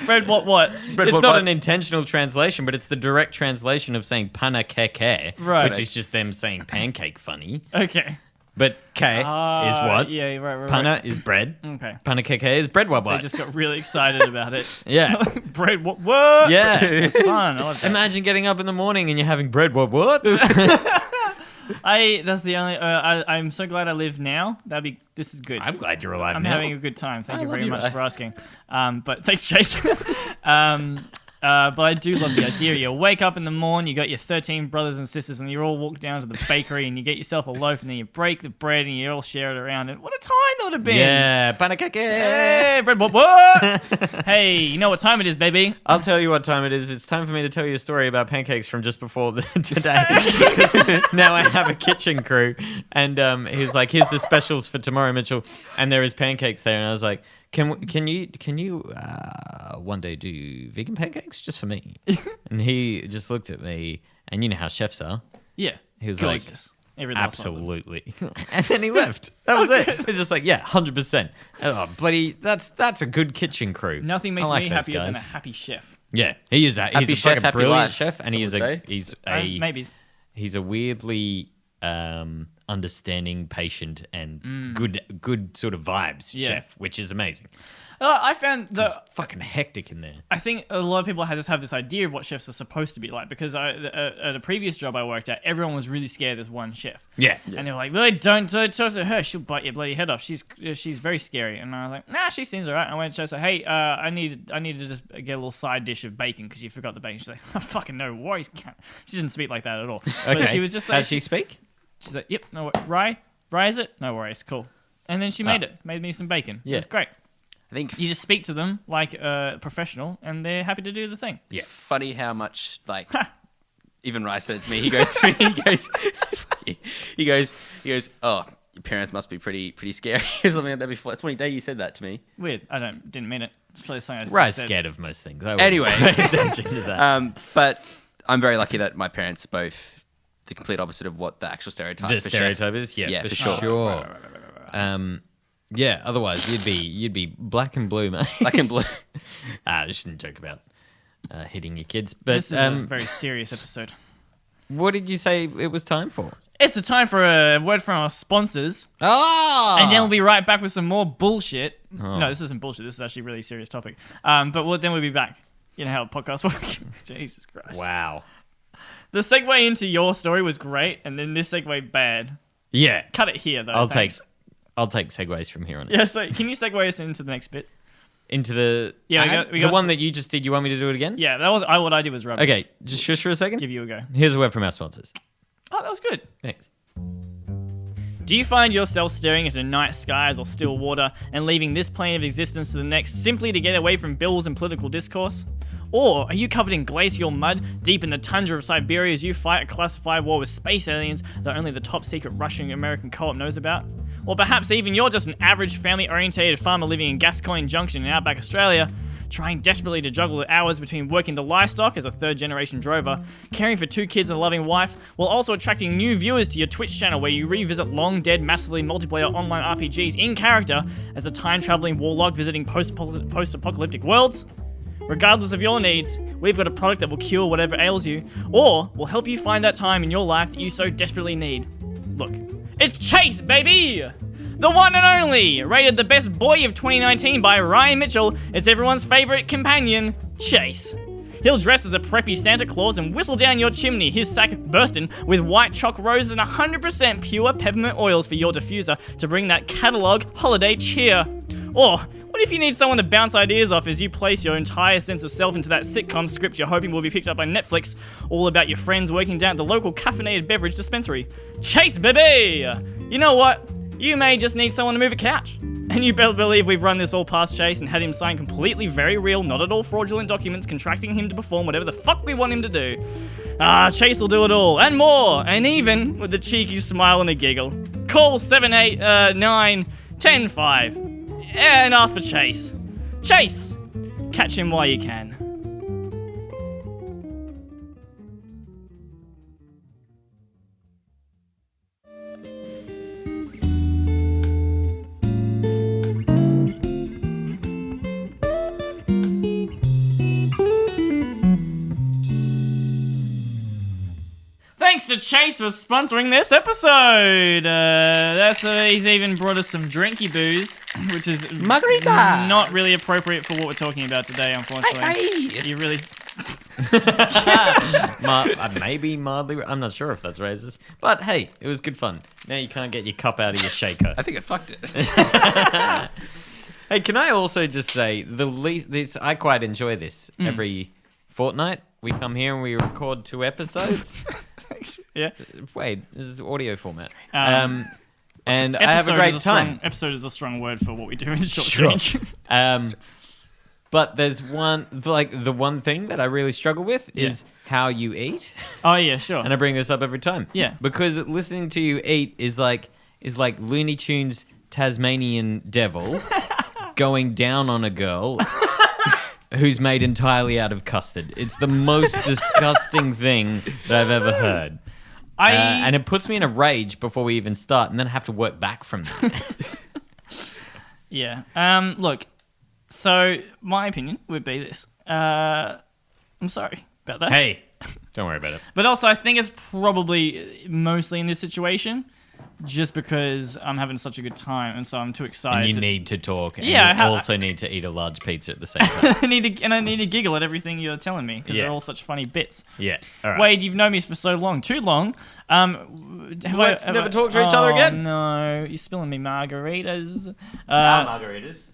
Speaker 2: Bread what?
Speaker 1: It's not an intentional translation, but it's the direct translation of saying panaqueque,
Speaker 2: Right.
Speaker 1: which is just them saying pancake funny.
Speaker 2: Okay.
Speaker 1: But K is what?
Speaker 2: Yeah, right.
Speaker 1: Pana is bread.
Speaker 2: Okay.
Speaker 1: Panaqueque is bread what?
Speaker 2: They just got really excited about it.
Speaker 1: Yeah.
Speaker 2: Bread what?
Speaker 1: Yeah.
Speaker 2: It's fun. I love that.
Speaker 1: Imagine getting up in the morning and you're having bread what?
Speaker 2: That's the only. I'm so glad I live now. This is good.
Speaker 1: I'm glad you're alive
Speaker 2: I'm
Speaker 1: now.
Speaker 2: having a good time. Thank
Speaker 1: I
Speaker 2: you
Speaker 1: love
Speaker 2: very
Speaker 1: you,
Speaker 2: much
Speaker 1: Ray.
Speaker 2: for asking. But thanks, Chase. But I do love the idea. You wake up in the morning, you got your 13 brothers and sisters, and you all walk down to the bakery and you get yourself a loaf, and then you break the bread and you all share it around. And what a time that would have been!
Speaker 1: Yeah, panaqueque.
Speaker 2: Hey, bread what? Hey, you know what time it is, baby?
Speaker 1: I'll tell you what time it is. It's time for me to tell you a story about pancakes from just before today. Because now I have a kitchen crew, and he's like, "Here's the specials for tomorrow, Mitchell." And there is pancakes there, and I was like, "Can you one day do vegan pancakes just for me?" And he just looked at me, and you know how chefs are.
Speaker 2: Yeah,
Speaker 1: He was
Speaker 2: gorgeous. Every last one of them.
Speaker 1: Absolutely. And then he left. That was it. It's just like, yeah, 100%. Oh, bloody, that's a good kitchen crew.
Speaker 2: Nothing makes
Speaker 1: I like
Speaker 2: me
Speaker 1: those
Speaker 2: happier than a
Speaker 1: guys.
Speaker 2: happy chef.
Speaker 1: Yeah, he is. He's
Speaker 3: Happy
Speaker 1: a
Speaker 3: chef,
Speaker 1: fucking
Speaker 3: happy
Speaker 1: brilliant
Speaker 3: life,
Speaker 1: chef, and
Speaker 3: some
Speaker 1: he's
Speaker 3: would say.
Speaker 2: Maybe.
Speaker 1: he's a weirdly understanding, patient, and good sort of vibes
Speaker 2: Yeah.
Speaker 1: chef, which is amazing.
Speaker 2: I found
Speaker 1: It's
Speaker 2: the.
Speaker 1: fucking hectic in there.
Speaker 2: I think a lot of people just have this idea of what chefs are supposed to be like, because at a previous job I worked at, everyone was really scared there's one chef.
Speaker 1: Yeah.
Speaker 2: And they were like, really, don't talk to her. She'll bite your bloody head off. She's very scary. And I was like, nah, she seems all right. I went to her, hey, I need to just get a little side dish of bacon because you forgot the bacon. She's like, oh, fucking no worries. She didn't speak like that at all.
Speaker 1: Okay.
Speaker 2: But she was just like,
Speaker 1: How'd she speak?
Speaker 2: she's like, yep, no, Rye is it? No worries, cool. And then she made me some bacon.
Speaker 1: Yeah.
Speaker 2: It was great.
Speaker 3: I think
Speaker 2: You just speak to them like a professional, and they're happy to do the thing.
Speaker 3: it's funny how much even Rye said it to me. He goes to me. He goes. Oh, your parents must be pretty scary or something like that before. That's one day you said that to me.
Speaker 2: Weird. Didn't mean it. It's probably something I just
Speaker 1: Rye's
Speaker 2: said.
Speaker 1: scared of most things. I wouldn't
Speaker 3: Anyway.
Speaker 1: pay attention to that.
Speaker 3: But I'm very lucky that my parents are both the complete opposite of what the actual stereotype.
Speaker 1: The
Speaker 3: for chef.
Speaker 1: stereotype is,
Speaker 3: Yeah,
Speaker 1: for
Speaker 3: for
Speaker 1: sure.
Speaker 3: sure.
Speaker 1: Yeah, otherwise you'd be black and blue, mate.
Speaker 3: Black and blue.
Speaker 1: I shouldn't joke about hitting your kids. But
Speaker 2: This is a very serious episode.
Speaker 1: what did you say it was time for?
Speaker 2: It's a time for a word from our sponsors,
Speaker 1: Oh!
Speaker 2: and then we'll be right back with some more bullshit. No, this isn't bullshit. This is actually a really serious topic. Then we'll be back. You know how podcasts work. Jesus Christ.
Speaker 1: Wow.
Speaker 2: The segue into your story was great, and then this segue bad.
Speaker 1: Yeah.
Speaker 2: Cut it here, though.
Speaker 1: I'll
Speaker 2: thanks.
Speaker 1: take segues from here on.
Speaker 2: Yeah, so can you segue us into the next bit?
Speaker 1: Into the
Speaker 2: Yeah, we got
Speaker 1: the one
Speaker 2: some-
Speaker 1: that you just did. You want me to do it again?
Speaker 2: Yeah, that was what I did was rubbish.
Speaker 1: Okay, just shush for a second.
Speaker 2: Give you a go.
Speaker 1: Here's a word from our sponsors.
Speaker 2: Oh, that was good.
Speaker 1: Thanks.
Speaker 2: Do you find yourself staring into night skies or still water and leaving this plane of existence to the next simply to get away from bills and political discourse? Or are you covered in glacial mud deep in the tundra of Siberia as you fight a classified war with space aliens that only the top secret Russian-American co-op knows about? Or perhaps even you're just an average family-orientated farmer living in Gascoyne Junction in outback Australia, trying desperately to juggle the hours between working the livestock as a third-generation drover, caring for 2 kids and a loving wife, while also attracting new viewers to your Twitch channel where you revisit long-dead, massively multiplayer online RPGs in character as a time-traveling warlock visiting post-apocalyptic worlds? Regardless of your needs, we've got a product that will cure whatever ails you, or will help you find that time in your life that you so desperately need. Look, it's Chase, baby! The one and only! Rated the best boy of 2019 by Ryan Mitchell, it's everyone's favorite companion, Chase. He'll dress as a preppy Santa Claus and whistle down your chimney, his sack bursting with white chalk roses and 100% pure peppermint oils for your diffuser to bring that catalogue holiday cheer. Or, what if you need someone to bounce ideas off as you place your entire sense of self into that sitcom script you're hoping will be picked up by Netflix, all about your friends working down at the local caffeinated beverage dispensary? Chase, baby! You know what? you may just need someone to move a couch. And you better believe we've run this all past Chase and had him sign completely very real, not at all fraudulent documents contracting him to perform whatever the fuck we want him to do. Chase will do it all, and more, and even with a cheeky smile and a giggle. Call 789-10-5 and ask for Chase. Chase! Catch him while you can. Thanks to Chase for sponsoring this episode. He's even brought us some drinky booze, which is
Speaker 5: Margaritas.
Speaker 2: not really appropriate for what we're talking about today, unfortunately. You really...
Speaker 1: Maybe mildly. I'm not sure if that's racist, but hey, it was good fun. Now you can't get your cup out of your shaker.
Speaker 3: I think it fucked it.
Speaker 1: Hey, can I also just say I quite enjoy this. Every fortnight we come here and we record 2 episodes.
Speaker 2: Yeah.
Speaker 1: Wait, this is audio format.
Speaker 2: Um,
Speaker 1: and I have a great time.
Speaker 2: Episode is a strong word for what we do in short
Speaker 1: Sure.
Speaker 2: change.
Speaker 1: But there's the one thing that I really struggle with is how you eat.
Speaker 2: Oh yeah, sure.
Speaker 1: And I bring this up every time.
Speaker 2: Yeah.
Speaker 1: Because listening to you eat is like Looney Tunes Tasmanian devil going down on a girl who's made entirely out of custard. It's the most disgusting thing that I've ever heard. And it puts me in a rage before we even start, and then I have to work back from that.
Speaker 2: Yeah. Look, so my opinion would be this. I'm sorry about that.
Speaker 1: Hey, don't worry about it.
Speaker 2: But also, I think it's probably mostly in this situation just because I'm having such a good time, and so I'm too excited.
Speaker 1: And you need to talk, and
Speaker 2: Yeah,
Speaker 1: you also need to eat a large pizza at the same time.
Speaker 2: I need to giggle at everything you're telling me because they're all such funny bits.
Speaker 1: Yeah, all right.
Speaker 2: Wade, you've known me for so long, too long.
Speaker 1: Let's never talk to each other again.
Speaker 2: No, you're spilling me margaritas.
Speaker 3: Margaritas.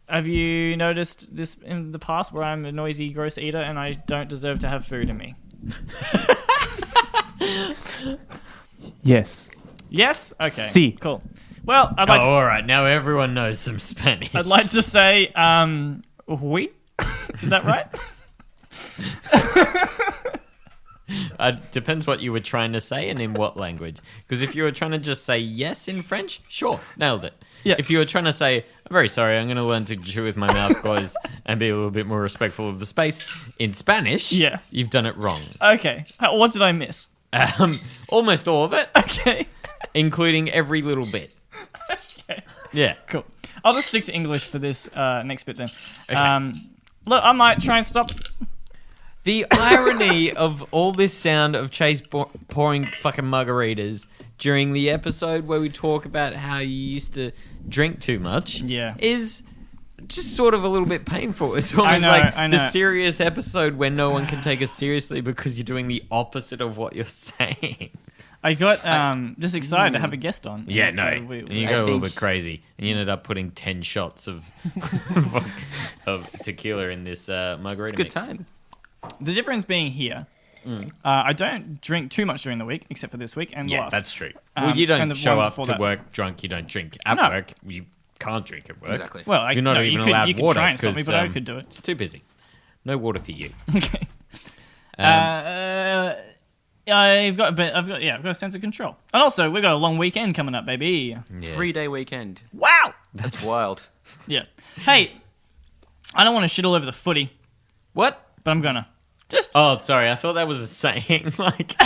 Speaker 2: Have you noticed this in the past where I'm a noisy, gross eater and I don't deserve to have food in me?
Speaker 5: Yes.
Speaker 2: Yes? Okay.
Speaker 5: Si.
Speaker 2: Cool. Well, I'd like to...
Speaker 1: all right. Now everyone knows some Spanish.
Speaker 2: I'd like to say, oui? Is that right?
Speaker 1: Depends what you were trying to say and in what language. Because if you were trying to just say yes in French, sure, nailed it.
Speaker 2: Yeah.
Speaker 1: If you were trying to say, I'm very sorry, I'm going to learn to chew with my mouth closed and be a little bit more respectful of the space in Spanish, you've done it wrong.
Speaker 2: Okay. What did I miss?
Speaker 1: Almost all of it,
Speaker 2: Okay.
Speaker 1: including every little bit.
Speaker 2: Okay.
Speaker 1: Yeah.
Speaker 2: Cool. I'll just stick to English for this next bit then.
Speaker 1: Okay.
Speaker 2: Look, I might try and stop...
Speaker 1: The irony of all this sound of Chase pouring fucking margaritas during the episode where we talk about how you used to drink too much is just sort of a little bit painful. It's almost
Speaker 2: I know.
Speaker 1: the serious episode where no one can take us seriously because you're doing the opposite of what you're saying.
Speaker 2: I got just excited to have a guest on.
Speaker 1: Yeah,
Speaker 2: So
Speaker 1: no. And you go a little bit crazy. And you ended up putting 10 shots of tequila in this margarita.
Speaker 3: It's a good time.
Speaker 2: The difference being here, I don't drink too much during the week, except for this week and
Speaker 1: Yeah,
Speaker 2: last.
Speaker 1: that's true. Well, you don't
Speaker 2: and the
Speaker 1: show
Speaker 2: one
Speaker 1: up
Speaker 2: before
Speaker 1: to
Speaker 2: that.
Speaker 1: work drunk. You don't drink at
Speaker 2: No.
Speaker 1: work. You can't drink at work.
Speaker 3: Exactly.
Speaker 2: Well,
Speaker 1: You're not even allowed
Speaker 2: you could
Speaker 1: water.
Speaker 2: try and stop me,
Speaker 1: 'cause,
Speaker 2: but I could do it.
Speaker 1: It's too busy. No water for you.
Speaker 2: Okay. I've got a sense of control, and also we've got a long weekend coming up, baby.
Speaker 1: Yeah.
Speaker 3: 3-day weekend.
Speaker 2: Wow.
Speaker 3: That's wild.
Speaker 2: Yeah. Hey, I don't want to shit all over the footy,
Speaker 1: What?
Speaker 2: but I'm gonna. Just
Speaker 1: Oh, sorry. I thought that was a saying. Like, I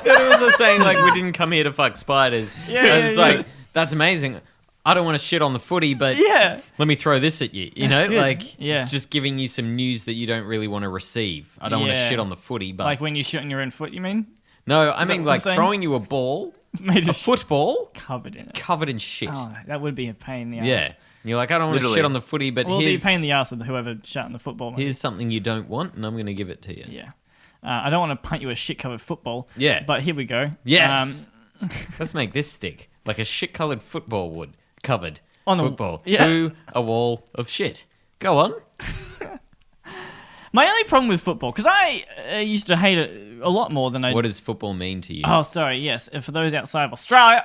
Speaker 1: thought it was a saying like we didn't come here to fuck spiders. I was like, that's amazing. I don't want to shit on the footy, but
Speaker 2: yeah.
Speaker 1: let me throw this at you. You
Speaker 2: That's
Speaker 1: know,
Speaker 2: good.
Speaker 1: like
Speaker 2: Yeah.
Speaker 1: just giving you some news that you don't really want to receive. I don't want to
Speaker 2: Yeah.
Speaker 1: shit on the footy, but
Speaker 2: Like when you shit on your own foot, you mean?
Speaker 1: no, I mean
Speaker 2: what
Speaker 1: like
Speaker 2: the saying?
Speaker 1: throwing you a ball,
Speaker 2: Made
Speaker 1: a
Speaker 2: of
Speaker 1: football
Speaker 2: covered in it.
Speaker 1: covered in shit.
Speaker 2: Oh, that would be a pain in the ass.
Speaker 1: Yeah. And you're like, I don't want to
Speaker 3: Literally.
Speaker 1: shit on the footy, but
Speaker 2: Well, it'd be a
Speaker 1: here's,
Speaker 2: pain in the ass of whoever shot in the football. Maybe.
Speaker 1: here's something you don't want, and I'm going to give it to you.
Speaker 2: Yeah. I don't want to punt you a shit-covered football.
Speaker 1: Yeah.
Speaker 2: But here we go.
Speaker 1: Yes. Let's make this stick. Like a shit-coloured football would. Covered.
Speaker 2: On the-
Speaker 1: football.
Speaker 2: yeah.
Speaker 1: To a wall of shit. Go on.
Speaker 2: My only problem with football, because I used to hate it a lot more than I.
Speaker 1: What does football mean to you?
Speaker 2: Oh, sorry. Yes, for those outside of Australia,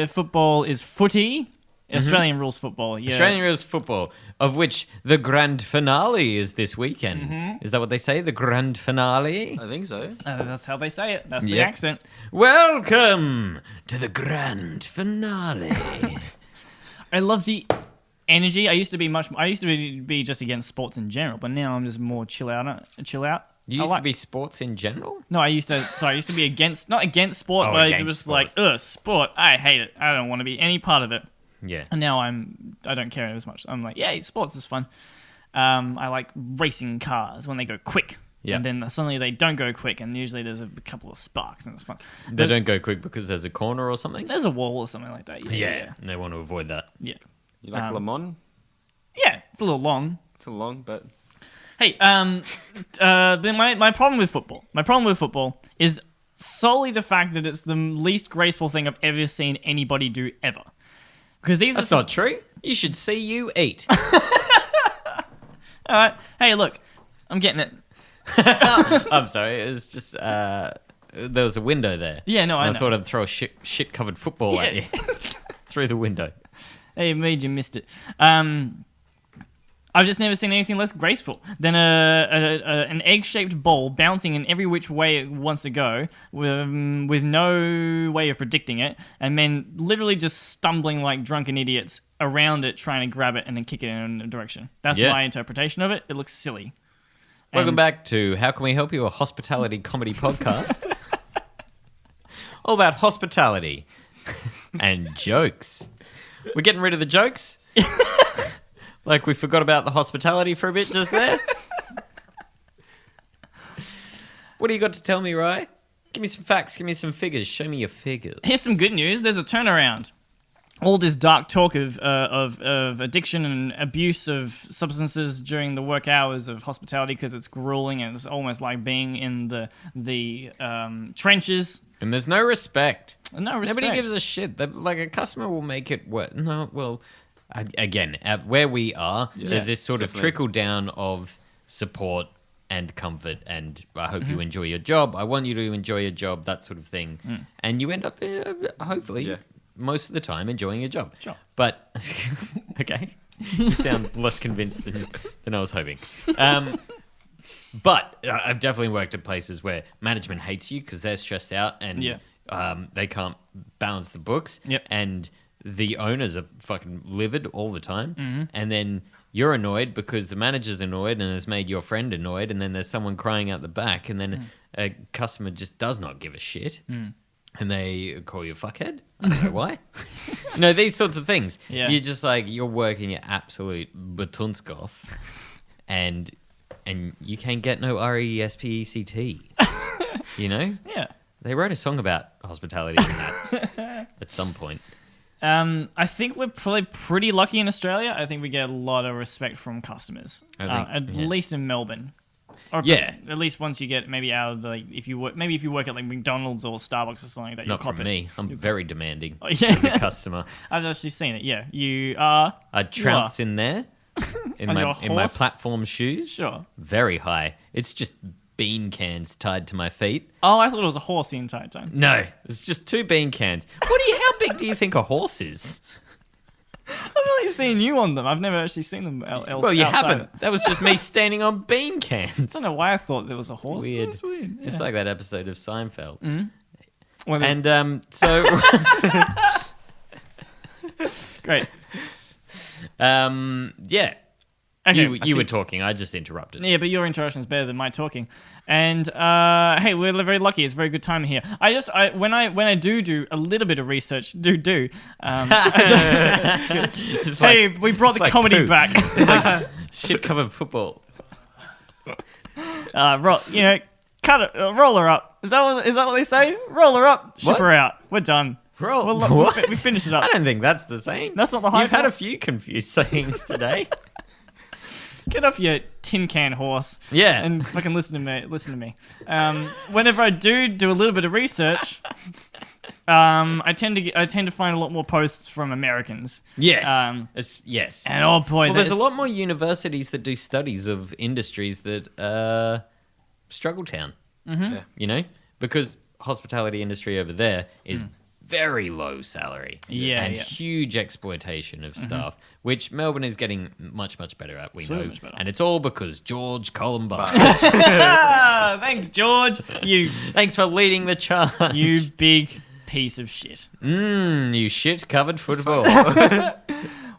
Speaker 2: football is footy. Australian rules football. Yeah.
Speaker 1: Australian rules football, of which the grand finale is this weekend. Is that what they say? The grand finale?
Speaker 3: I think so.
Speaker 2: That's how they say it. That's the
Speaker 1: Yep.
Speaker 2: accent.
Speaker 1: Welcome to the grand finale.
Speaker 2: I love the energy. I used to be just against sports in general, but now I'm just more chill out.
Speaker 1: You used to be sports in general?
Speaker 2: No, I used to be against, not against sport,
Speaker 1: Oh,
Speaker 2: but it
Speaker 1: against
Speaker 2: was
Speaker 1: sport.
Speaker 2: like, sport. I hate it. I don't want to be any part of it.
Speaker 1: Yeah.
Speaker 2: And now I don't care as much. I'm like, yeah, sports is fun. I like racing cars when they go quick.
Speaker 1: Yeah.
Speaker 2: And then suddenly they don't go quick, and usually there's a couple of sparks, and it's fun.
Speaker 1: They don't go quick because there's a corner or something?
Speaker 2: There's a wall or something like that. Yeah.
Speaker 1: And they want to avoid that.
Speaker 2: Yeah.
Speaker 3: You like Le Mans?
Speaker 2: Yeah, it's a little long.
Speaker 3: It's a long, but
Speaker 2: Hey, then my problem with football is solely the fact that it's the least graceful thing I've ever seen anybody do ever. Because these
Speaker 1: That's
Speaker 2: are
Speaker 1: not true. You should see you eat.
Speaker 2: all right. Hey, look, I'm getting it.
Speaker 1: I'm sorry. It was just there was a window there.
Speaker 2: Yeah, no, I
Speaker 1: And
Speaker 2: know.
Speaker 1: I thought I'd throw a shit covered football at you through the window.
Speaker 2: Hey, it made you missed it. I've just never seen anything less graceful than an egg-shaped ball bouncing in every which way it wants to go, with no way of predicting it, and then literally just stumbling like drunken idiots around it, trying to grab it and then kick it in a direction. That's
Speaker 1: Yeah.
Speaker 2: my interpretation of it. It looks silly.
Speaker 1: Welcome
Speaker 2: And-
Speaker 1: back to How Can We Help You, a hospitality comedy podcast. All about hospitality and jokes. We're getting rid of the jokes. Like we forgot about the hospitality for a bit just there. What do you got to tell me, Rye? Give me some facts, give me some figures, show me your figures.
Speaker 2: Here's some good news. There's a turnaround. All this dark talk of addiction and abuse of substances during the work hours of hospitality, because it's grueling and it's almost like being in the trenches.
Speaker 1: And there's no respect.
Speaker 2: No respect.
Speaker 1: Nobody gives a shit. Like a customer will make it work. No, well, again, at where we are, there's this sort of
Speaker 3: definitely.
Speaker 1: trickle down of support and comfort, and I hope you enjoy your job. I want you to enjoy your job, that sort of thing. And you end up, hopefully,
Speaker 3: Yeah.
Speaker 1: most of the time enjoying your job.
Speaker 2: Sure.
Speaker 1: But, okay, you sound less convinced than I was hoping. But I've definitely worked at places where management hates you because they're stressed out and they can't balance the books.
Speaker 2: Yep.
Speaker 1: And the owners are fucking livid all the time. And then you're annoyed because the manager's annoyed and has made your friend annoyed. And then there's someone crying out the back. And then a customer just does not give a shit. And they call you a fuckhead. I don't know why. No, these sorts of things.
Speaker 2: Yeah.
Speaker 1: You're just like, you're working at absolute Batunskov. And you can't get no RESPECT. You know?
Speaker 2: Yeah.
Speaker 1: They wrote a song about hospitality in that at some point.
Speaker 2: I think we're probably pretty lucky in Australia. I think we get a lot of respect from customers, at least in Melbourne. Or
Speaker 1: Yeah.
Speaker 2: at least once you get maybe out of the if you work at like McDonald's or Starbucks or something like that.
Speaker 1: Not from me. I'm very demanding
Speaker 2: Oh, yeah.
Speaker 1: as a customer.
Speaker 2: I've actually seen it. Yeah, you are.
Speaker 1: I trounce in there in
Speaker 2: On
Speaker 1: my
Speaker 2: your
Speaker 1: in my
Speaker 2: horse?
Speaker 1: platform shoes.
Speaker 2: Sure.
Speaker 1: Very high. It's just bean cans tied to my feet.
Speaker 2: Oh, I thought it was a horse the entire time.
Speaker 1: No, it's just 2 bean cans. How big do you think a horse is?
Speaker 2: I've only seen you on them. I've never actually seen them else.
Speaker 1: Well, you
Speaker 2: outside.
Speaker 1: haven't. That was just me standing on bean
Speaker 2: I
Speaker 1: cans.
Speaker 2: don't know why I thought there was a horse.
Speaker 1: Weird.
Speaker 2: It's weird.
Speaker 1: It's like that episode of Seinfeld.
Speaker 2: Well, there's-
Speaker 1: And so
Speaker 2: great.
Speaker 1: yeah.
Speaker 2: Okay,
Speaker 1: You were talking. I just interrupted.
Speaker 2: Yeah, but your introduction is better than my talking. And hey, we're very lucky. It's a very good time here. When I do a little bit of research,
Speaker 1: It's like-
Speaker 2: hey, we brought
Speaker 1: it's
Speaker 2: the
Speaker 1: like
Speaker 2: comedy
Speaker 1: poo.
Speaker 2: back.
Speaker 1: It's like shit covered football.
Speaker 2: Cut it, roll her up. Is that what they say? Roll her up, ship
Speaker 1: What?
Speaker 2: her out. We're done.
Speaker 1: Bro,
Speaker 2: We finished it up.
Speaker 1: I don't think that's the saying.
Speaker 2: That's not the high
Speaker 1: You've had a
Speaker 2: point.
Speaker 1: few confused sayings today.
Speaker 2: Get off your tin can horse.
Speaker 1: Yeah.
Speaker 2: And fucking listen to me. Whenever I do a little bit of research, I tend to find a lot more posts from Americans.
Speaker 1: Yes.
Speaker 2: Yes.
Speaker 1: Yes.
Speaker 2: And oh boy,
Speaker 1: Well, there's a lot more universities that do studies of industries that struggle town.
Speaker 3: Yeah.
Speaker 1: You know, because hospitality industry over there is very low salary.
Speaker 2: Yeah,
Speaker 1: and
Speaker 2: yeah.
Speaker 1: huge exploitation of staff, which Melbourne is getting much better at. We
Speaker 2: So
Speaker 1: know,
Speaker 2: much better.
Speaker 1: and it's all because George Columbus.
Speaker 2: Thanks, George. You
Speaker 1: Thanks for leading the charge.
Speaker 2: you big piece of shit.
Speaker 1: You shit-covered football.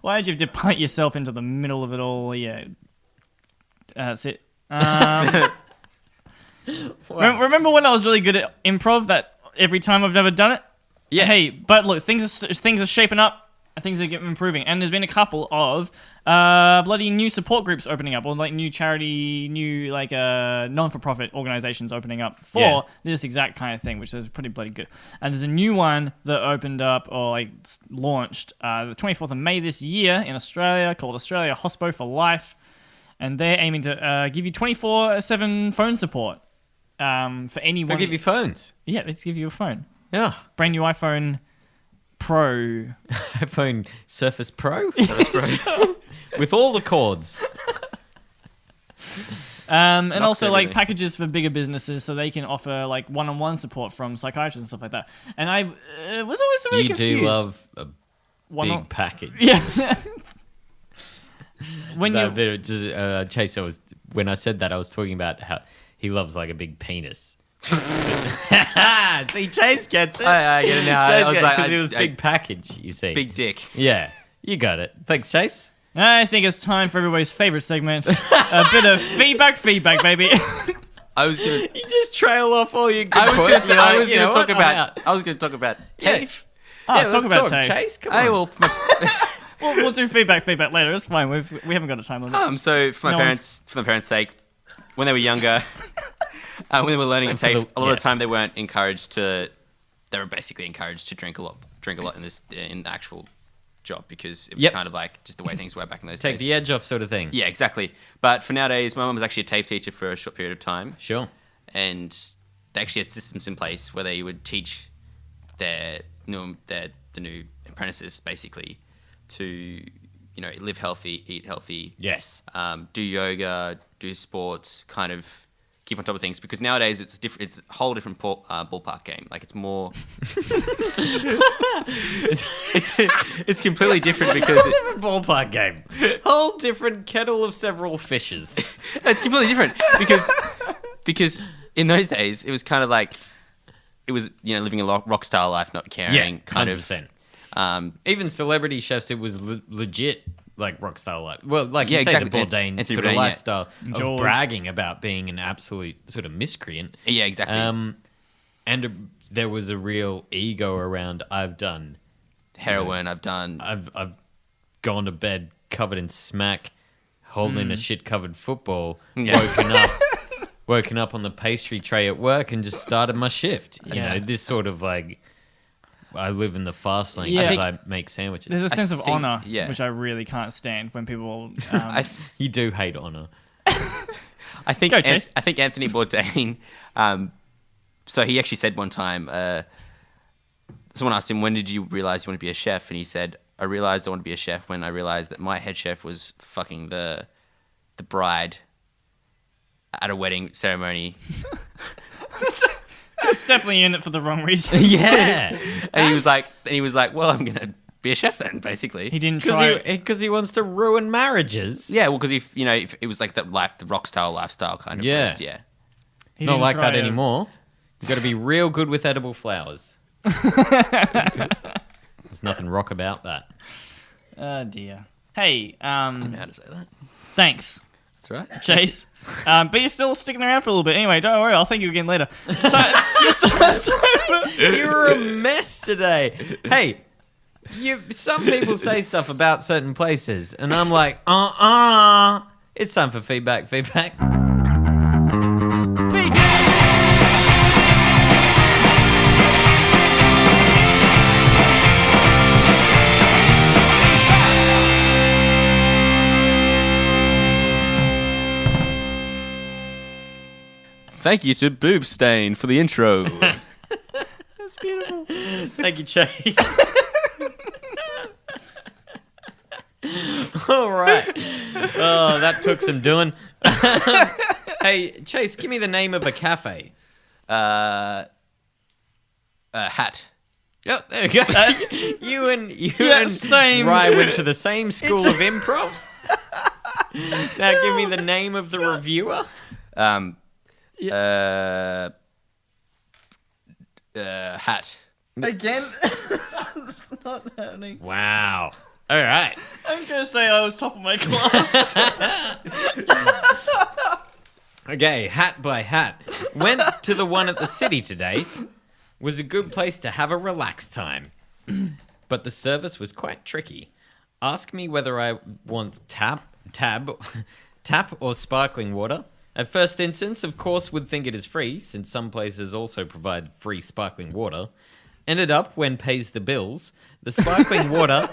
Speaker 2: Why did you have to punt yourself into the middle of it all? Yeah. That's it. Remember when I was really good at improv? That every time I've never done it.
Speaker 1: Yeah.
Speaker 2: Hey, but look, things are shaping up. Things are improving, and there's been a couple of bloody new support groups opening up, or like new charity, new like non-for-profit organizations opening up for this exact kind of thing, which is pretty bloody good. And there's a new one that opened up or like launched the 24th of May this year in Australia, called Australia Hospo for Life, and they're aiming to give you 24/7 phone support for anyone.
Speaker 1: They'll give you phones.
Speaker 2: Yeah, let's give you a phone.
Speaker 1: Yeah.
Speaker 2: Brand new iPhone Pro.
Speaker 1: iPhone Surface Pro? With all the cords.
Speaker 2: And
Speaker 3: Knocks
Speaker 2: also like
Speaker 3: everything.
Speaker 2: packages for bigger businesses so they can offer like one-on-one support from psychiatrists and stuff like that. And I was always really
Speaker 1: You
Speaker 2: confused.
Speaker 1: do love a
Speaker 2: One-on-
Speaker 1: big package.
Speaker 2: Yeah. when
Speaker 1: So
Speaker 2: you
Speaker 1: a bit of just, Chase, when I said that, I was talking about how he loves like a big penis. See, Chase gets it.
Speaker 3: I get it now. I was like,
Speaker 1: because it was
Speaker 3: I-
Speaker 1: big package, you see.
Speaker 3: Big dick.
Speaker 1: Yeah, you got it. Thanks, Chase.
Speaker 2: I think it's time for everybody's favorite segment. A bit of feedback, baby.
Speaker 3: I was gonna.
Speaker 1: You just trail off all your good
Speaker 3: I was
Speaker 1: points.
Speaker 3: gonna. I was
Speaker 1: You
Speaker 3: gonna
Speaker 1: know
Speaker 3: talk
Speaker 1: what? I'm
Speaker 3: about.
Speaker 1: out.
Speaker 3: I was gonna talk about
Speaker 1: Yeah.
Speaker 3: TAFE.
Speaker 2: Oh,
Speaker 1: Yeah,
Speaker 2: talk
Speaker 1: let's
Speaker 2: about tape.
Speaker 1: Chase. Come
Speaker 3: Hey,
Speaker 1: on.
Speaker 3: well,
Speaker 2: We'll do feedback later. It's fine. We haven't got a time limit.
Speaker 3: so for
Speaker 2: No
Speaker 3: my parents' sake, when they were younger, when they were learning
Speaker 1: And
Speaker 3: TAFE,
Speaker 1: for
Speaker 3: a lot
Speaker 1: yeah.
Speaker 3: of the time they weren't encouraged to. They were basically encouraged to drink a lot in the actual job because it was
Speaker 1: Yep.
Speaker 3: kind of like just the way things were back in those
Speaker 1: Take
Speaker 3: days.
Speaker 1: the edge off, sort of thing.
Speaker 3: Yeah, exactly. But for nowadays, my mum was actually a TAFE teacher for a short period of time,
Speaker 1: Sure.
Speaker 3: and they actually had systems in place where they would teach the new apprentices basically to live healthy, eat healthy,
Speaker 1: Yes.
Speaker 3: do yoga, do sports, kind of keep on top of things. Because nowadays it's a whole different ballpark game. Like it's more, it's completely different because
Speaker 1: Whole different ballpark game. Whole different kettle of several fishes.
Speaker 3: it's completely different because in those days it was kind of like it was living a rock star life, not caring, kind
Speaker 1: 100%.
Speaker 3: of.
Speaker 1: Even celebrity chefs, it was legit like rock star life. Well, like
Speaker 3: Yeah,
Speaker 1: you say,
Speaker 3: exactly.
Speaker 1: the Bourdain
Speaker 3: Anthony
Speaker 1: sort of
Speaker 3: Bourdain, yeah.
Speaker 1: lifestyle of
Speaker 2: George.
Speaker 1: bragging about being an absolute sort of miscreant.
Speaker 3: Yeah, exactly.
Speaker 1: And there was a real ego around. I've done.
Speaker 3: Heroin, I've done.
Speaker 1: I've gone to bed covered in smack, holding a shit covered football.
Speaker 3: Yeah.
Speaker 1: Woken up on the pastry tray at work and just started my shift.
Speaker 2: Yeah.
Speaker 1: This sort of like. I live in the fast lane
Speaker 2: Yeah.
Speaker 1: because
Speaker 3: I
Speaker 1: I make sandwiches.
Speaker 2: There's a sense of
Speaker 3: think-
Speaker 2: honor,
Speaker 3: yeah.
Speaker 2: which I really can't stand when people.
Speaker 1: You do hate honor.
Speaker 3: I think
Speaker 2: Go, Chase.
Speaker 3: I think Anthony Bourdain. So he actually said one time, someone asked him, "When did you realize you want to be a chef?" And he said, "I realized I want to be a chef when I realized that my head chef was fucking the bride at a wedding ceremony."
Speaker 2: That's definitely in it for the wrong reason.
Speaker 1: Yeah,
Speaker 3: And he was like, "Well, I'm gonna be a chef then, basically."
Speaker 2: He didn't try.
Speaker 1: because he wants to ruin marriages.
Speaker 3: Yeah, well, because if it was like the rock star lifestyle kind of
Speaker 1: Yeah.
Speaker 3: roast, yeah.
Speaker 2: He
Speaker 1: Not
Speaker 2: didn't
Speaker 1: like
Speaker 2: try
Speaker 1: that anymore. You've got to be real good with edible flowers. There's nothing rock about that.
Speaker 2: Oh dear. Hey,
Speaker 3: I don't know how to say that.
Speaker 2: thanks,
Speaker 3: That's right.
Speaker 2: Chase. But you're still sticking around for a little bit. Anyway, don't worry. I'll thank you again later.
Speaker 1: You're a mess today. Hey, some people say stuff about certain places, and I'm like, It's time for feedback.
Speaker 3: Thank you to Boob Stain for the intro.
Speaker 2: That's It's beautiful.
Speaker 1: Thank you, Chase. All right. Oh, that took some doing. Hey, Chase, give me the name of a cafe.
Speaker 3: Hat.
Speaker 1: Yep, there you go. you and
Speaker 2: same.
Speaker 1: Rye went to the same school of improv. Now give me the name of the reviewer.
Speaker 3: Hat.
Speaker 2: Again? It's not happening.
Speaker 1: Wow. All right.
Speaker 2: I'm going to say I was top of my class.
Speaker 1: Okay, hat by hat. Went to the one at the city today. Was a good place to have a relaxed time. But the service was quite tricky. Asked me whether I want tap or sparkling water. At first instance, of course, would think it is free, since some places also provide free sparkling water. Ended up, when pays the bills, the sparkling water...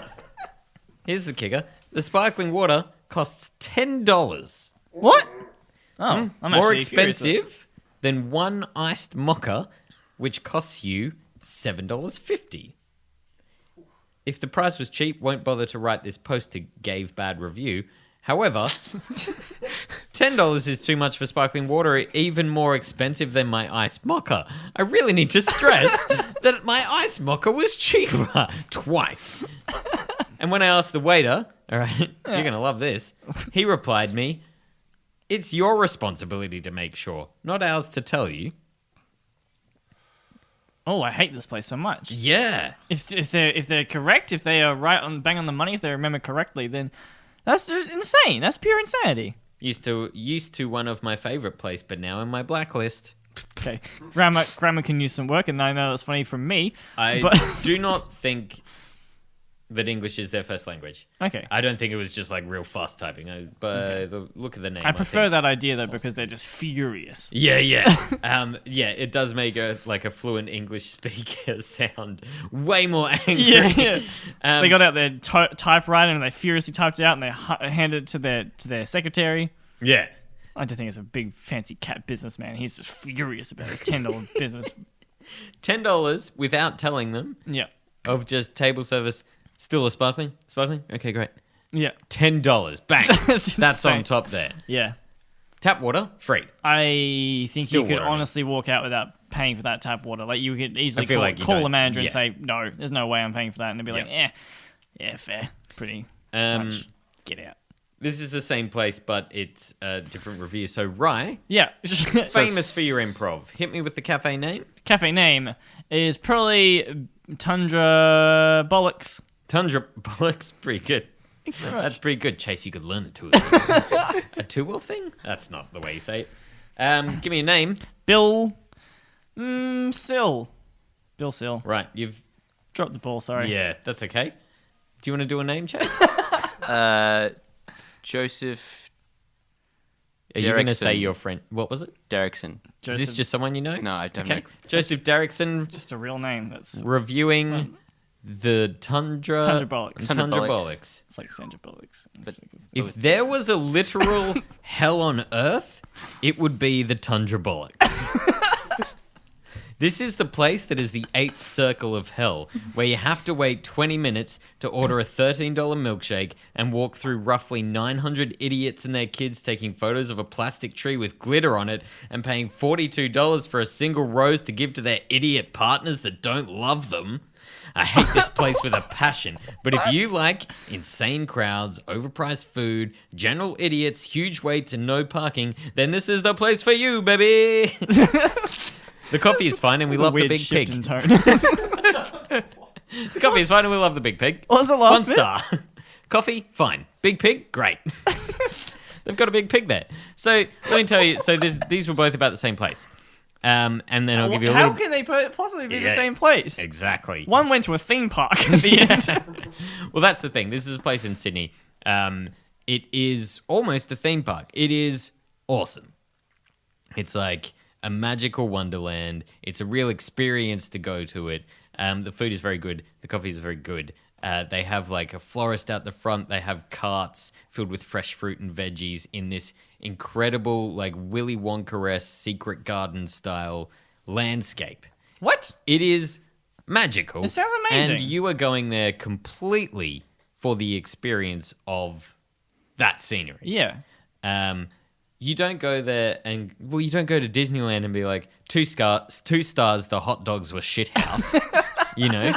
Speaker 1: Here's the kicker. The sparkling water costs $10.
Speaker 2: What? Oh, I'm
Speaker 1: More
Speaker 2: actually curious.
Speaker 1: expensive than one iced mocha, which costs you $7.50. If the price was cheap, won't bother to write this post to gave bad review. However, $10 is too much for sparkling water, even more expensive than my iced mocha. I really need to stress that my iced mocha was cheaper twice. And when I asked the waiter, all right, you're going to love this, he replied me, it's your responsibility to make sure, not ours to tell you.
Speaker 2: Oh, I hate this place so much.
Speaker 1: Yeah.
Speaker 2: If they're correct, if they are right on bang on the money, if they remember correctly, then that's insane. That's pure insanity.
Speaker 1: Used to one of my favorite place, but now in my blacklist.
Speaker 2: Okay, grammar can use some work, and I know that's funny from me.
Speaker 1: I do not think that English is their first language.
Speaker 2: Okay.
Speaker 1: I don't think it was just like real fast typing. But the look at the name.
Speaker 2: I prefer
Speaker 1: think.
Speaker 2: that idea though because they're just furious.
Speaker 1: Yeah. Yeah, it does make a fluent English speaker sound way more angry.
Speaker 2: Yeah. They got out their typewriter and they furiously typed it out and they handed it to their secretary.
Speaker 1: Yeah.
Speaker 2: I just think it's a big fancy cat businessman. He's just furious about his $10 business.
Speaker 1: $10 without telling them.
Speaker 2: Yeah.
Speaker 1: Of just table service. Still a sparkling? Sparkling? Okay, great.
Speaker 2: Yeah.
Speaker 1: $10. Bang.
Speaker 2: That's
Speaker 1: That's on
Speaker 2: insane.
Speaker 1: top there.
Speaker 2: Yeah.
Speaker 1: Tap water, free.
Speaker 2: I think
Speaker 1: Still
Speaker 2: you could
Speaker 1: water, I mean.
Speaker 2: honestly walk out without paying for that tap water. Like you could easily
Speaker 1: I feel like you
Speaker 2: call
Speaker 1: don't-
Speaker 2: the manager and
Speaker 1: yeah.
Speaker 2: say, no, there's no way I'm paying for that. And they'll be like, yeah, fair. Pretty much. Get out.
Speaker 1: This is the same place, but it's a different review. So, Rye,
Speaker 2: Yeah.
Speaker 1: famous for your improv. Hit me with the cafe name.
Speaker 2: Cafe name is probably Tundra Bollocks.
Speaker 1: Tundra Bollocks. Pretty good. That's pretty good. Chase, you could learn it too. A two-wheel thing? That's not the way you say it. Give me a name.
Speaker 2: Bill Sill. Bill Sill.
Speaker 1: Right, you've...
Speaker 2: Dropped the ball, sorry.
Speaker 1: Yeah, that's okay. Do you want to do a name, Chase?
Speaker 3: Joseph
Speaker 1: Are you going to say
Speaker 3: Derrickson.
Speaker 1: your friend... What was it?
Speaker 3: Derrickson.
Speaker 1: Is this just someone you know?
Speaker 3: No, I don't
Speaker 1: Okay.
Speaker 3: know.
Speaker 1: Joseph Derrickson
Speaker 2: Just a real name. That's
Speaker 1: reviewing the Tundra...
Speaker 2: Tundra Bollocks.
Speaker 1: Tundra
Speaker 3: Tundra Bollocks.
Speaker 1: Bollocks.
Speaker 2: it's like Sandra Bullocks.
Speaker 1: If there was a literal hell on earth, it would be the Tundra Bollocks. This is the place that is the 8th circle of hell, where you have to wait 20 minutes to order a $13 milkshake and walk through roughly 900 idiots and their kids taking photos of a plastic tree with glitter on it and paying $42 for a single rose to give to their idiot partners that don't love them. I hate this place with a passion, but if you like insane crowds, overpriced food, general idiots, huge waits, and no parking, then this is the place for you, baby. The coffee is fine, and we love the big pig.
Speaker 2: In tone.
Speaker 1: The coffee is fine, and we love the big pig.
Speaker 2: What was the last
Speaker 1: 1
Speaker 2: bit?
Speaker 1: star. Coffee, fine. Big pig, great. They've got a big pig there. So let me tell you. So these were both about the same place. And then I'll give you a
Speaker 2: How
Speaker 1: little.
Speaker 2: can they possibly be the
Speaker 1: Yeah,
Speaker 2: same place?
Speaker 1: Exactly.
Speaker 2: One went to a theme park at the end.
Speaker 1: Well, that's the thing. This is a place in Sydney. It is almost a theme park. It is awesome. It's like a magical wonderland. It's a real experience to go to it. The food is very good. The coffee is very good. They have like a florist out the front. They have carts filled with fresh fruit and veggies in this incredible, like Willy Wonka-esque secret garden style landscape.
Speaker 2: What?
Speaker 1: It is magical.
Speaker 2: It sounds amazing.
Speaker 1: And you are going there completely for the experience of that scenery.
Speaker 2: Yeah.
Speaker 1: You don't go there and you don't go to Disneyland and be like 2 stars. The hot dogs were shit house, you know.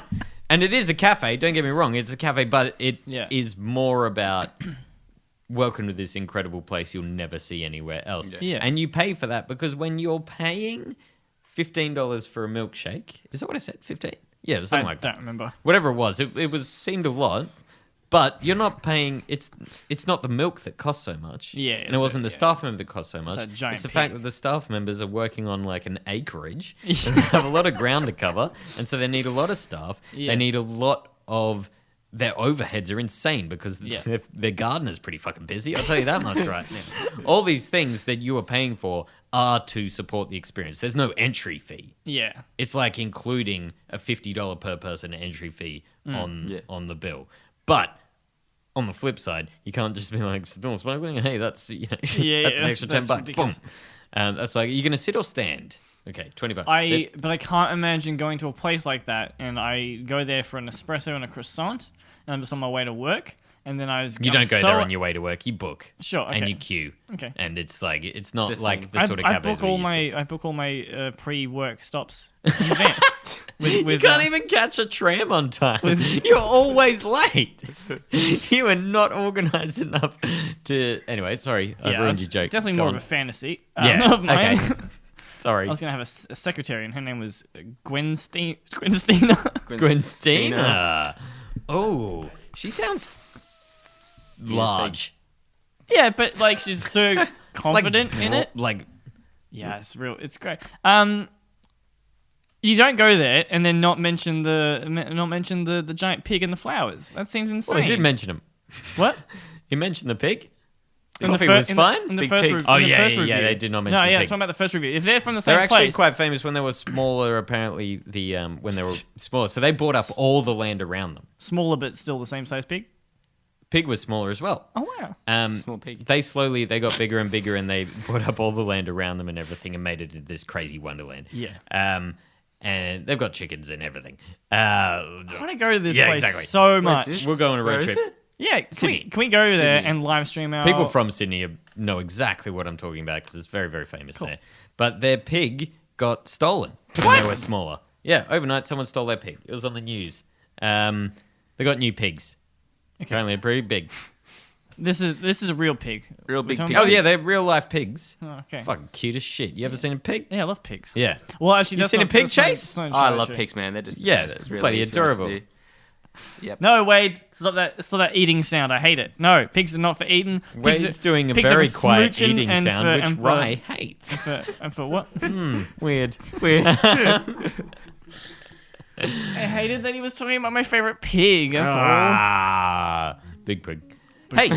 Speaker 1: And it is a cafe. Don't get me wrong, it's a cafe, but it is more about welcome to this incredible place you'll never see anywhere else.
Speaker 2: Yeah.
Speaker 1: And you pay for that because when you're paying $15 for a milkshake, is that what I said? 15? Yeah, it was something like that.
Speaker 2: I don't remember.
Speaker 1: Whatever it was, it seemed a lot. But you're not paying. It's not the milk that costs so much.
Speaker 2: Yeah,
Speaker 1: and it wasn't the staff member that cost so much.
Speaker 2: that giant
Speaker 1: It's the
Speaker 2: pig.
Speaker 1: fact that the staff members are working on like an acreage. And they have a lot of ground to cover, and so they need a lot of staff.
Speaker 2: Yeah.
Speaker 1: They need a lot of. Their overheads are insane because their gardener's pretty fucking busy. I'll tell you that much right now. All these things that you are paying for are to support the experience. There's no entry fee.
Speaker 2: Yeah.
Speaker 1: It's like including a $50 per person entry fee on the bill. But on the flip side, you can't just be like, still smuggling? Hey, that's that's an extra $10. Boom.
Speaker 2: Ridiculous.
Speaker 1: That's like, you're going to sit or stand? Okay, $20.
Speaker 2: But I can't imagine going to a place like that and I go there for an espresso and a croissant and I'm just on my way to work and then
Speaker 1: You don't go there on your way to work. You book.
Speaker 2: Sure, okay.
Speaker 1: And you queue.
Speaker 2: Okay.
Speaker 1: And it's like, it's not
Speaker 3: It's a
Speaker 1: like
Speaker 3: thing.
Speaker 1: the sort of cafes we used to.
Speaker 2: I book all my pre-work stops in advance.
Speaker 1: You can't even catch a tram on time. You're always late. You are not organised enough to... Anyway, sorry. I've ruined your joke.
Speaker 2: Definitely
Speaker 1: Go
Speaker 2: more
Speaker 1: on.
Speaker 2: of a fantasy.
Speaker 1: Yeah,
Speaker 2: of mine.
Speaker 1: okay. Sorry.
Speaker 2: I was going to have a secretary and her name was Gwensteina.
Speaker 1: Gwensteina. Oh, she sounds large.
Speaker 2: Yeah, but like she's so confident in it.
Speaker 1: Like,
Speaker 2: Yeah, it's real. It's great. You don't go there and then not mention the giant pig and the flowers. That seems insane.
Speaker 1: well, he did mention him.
Speaker 2: What?
Speaker 1: He mentioned the pig. The
Speaker 2: In the
Speaker 1: coffee
Speaker 2: fir-
Speaker 1: was
Speaker 2: in the-
Speaker 1: fine.
Speaker 2: in the
Speaker 1: Big
Speaker 2: first
Speaker 1: pig.
Speaker 2: rev-
Speaker 1: Oh
Speaker 2: in the
Speaker 1: yeah,
Speaker 2: first
Speaker 1: yeah,
Speaker 2: review.
Speaker 1: they did not mention
Speaker 2: No,
Speaker 1: the
Speaker 2: yeah,
Speaker 1: pig.
Speaker 2: talking about the first review. If they're from the same
Speaker 1: They're actually
Speaker 2: place,
Speaker 1: quite famous when they were smaller. Apparently, when they were smaller, so they bought up all the land around them.
Speaker 2: smaller but still the same size pig.
Speaker 1: Pig was smaller as well.
Speaker 2: Oh wow.
Speaker 3: Small pig.
Speaker 1: They got bigger and bigger, and they bought up all the land around them and everything, and made it into this crazy wonderland.
Speaker 2: Yeah.
Speaker 1: And they've got chickens and everything.
Speaker 2: I want to go to this
Speaker 1: Yeah,
Speaker 2: place
Speaker 1: exactly.
Speaker 2: so
Speaker 3: Where's
Speaker 2: much.
Speaker 3: this?
Speaker 1: We'll go on a
Speaker 3: Where
Speaker 1: road
Speaker 3: is
Speaker 1: trip.
Speaker 3: it?
Speaker 2: Yeah,
Speaker 1: Sydney.
Speaker 2: can we go there
Speaker 3: Sydney.
Speaker 2: and live stream our
Speaker 1: People from Sydney know exactly what I'm talking about because it's very, very famous there. But their pig got stolen when they were smaller. Yeah, overnight someone stole their pig. It was on the news. They got new pigs. Apparently, they're pretty big.
Speaker 2: This is a real pig.
Speaker 3: Real big
Speaker 2: We're
Speaker 3: pig.
Speaker 2: talking
Speaker 1: Oh yeah, they're real life pigs.
Speaker 2: about- Oh, okay.
Speaker 1: Fucking cute as shit. You ever seen a pig?
Speaker 2: Yeah, I love pigs.
Speaker 1: Yeah.
Speaker 2: Well, actually,
Speaker 1: You
Speaker 2: that's
Speaker 1: seen a
Speaker 2: not-
Speaker 1: pig
Speaker 2: that's not-
Speaker 1: chase?
Speaker 2: that's not
Speaker 3: Oh, I
Speaker 2: entirely
Speaker 3: love
Speaker 2: true.
Speaker 3: pigs, man. They're just
Speaker 1: Yeah,
Speaker 3: the best,
Speaker 1: it's
Speaker 3: really,
Speaker 1: bloody
Speaker 3: if you want
Speaker 1: adorable.
Speaker 3: to be- Yep.
Speaker 2: No, Wade, stop that eating sound. I hate it. No, pigs are not for eating. Pigs
Speaker 1: Wade's
Speaker 2: are-
Speaker 1: doing a
Speaker 2: pigs are
Speaker 1: very
Speaker 2: for
Speaker 1: quiet
Speaker 2: smooching
Speaker 1: eating
Speaker 2: and
Speaker 1: sound,
Speaker 2: for-
Speaker 1: which
Speaker 2: and for-
Speaker 1: Rye hates.
Speaker 2: and for what?
Speaker 1: Weird.
Speaker 2: I hated that he was talking about my favorite pig. That's
Speaker 1: Ah, big pig. Hey,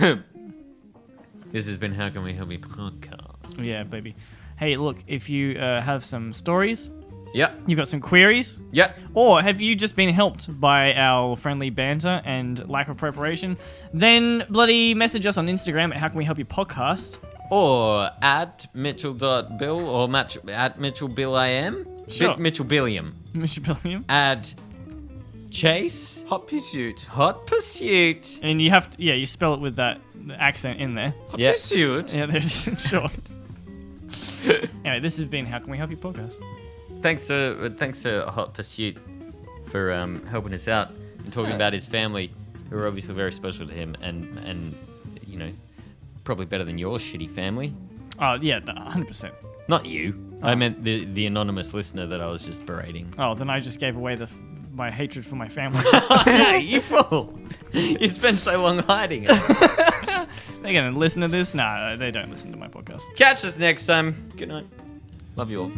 Speaker 1: this has been How Can We Help You podcast.
Speaker 2: all. Yeah, baby. Hey, look, if you have some stories,
Speaker 1: Yep.
Speaker 2: you've got some queries,
Speaker 1: Yep.
Speaker 2: or have you just been helped by our friendly banter and lack of preparation, then bloody message us on Instagram at How Can We Help You podcast.
Speaker 1: Or at Mitchell.Bill or at MitchellBillIM.
Speaker 2: Sure.
Speaker 1: MitchellBilliam.
Speaker 2: Mr. Billiam.
Speaker 1: At Chase
Speaker 3: Hot pursuit.
Speaker 1: Hot Pursuit.
Speaker 2: And you have to, you spell it with that accent in there.
Speaker 3: Hot
Speaker 1: Yep.
Speaker 3: pursuit.
Speaker 2: Yeah, there's sure. Anyway, this has been How Can We Help You podcast.
Speaker 1: Thanks to Hot Pursuit for helping us out and talking about his family, who are obviously very special to him, and you know, probably better than your shitty family.
Speaker 2: Oh yeah, 100%.
Speaker 1: Not you. I meant the anonymous listener that I was just berating.
Speaker 2: Oh, then I just gave away my hatred for my family.
Speaker 1: No, you fool! You spent so long hiding it.
Speaker 2: They're gonna listen to this? No, they don't listen to my podcast.
Speaker 1: Catch us next time. Good night.
Speaker 3: Love you all.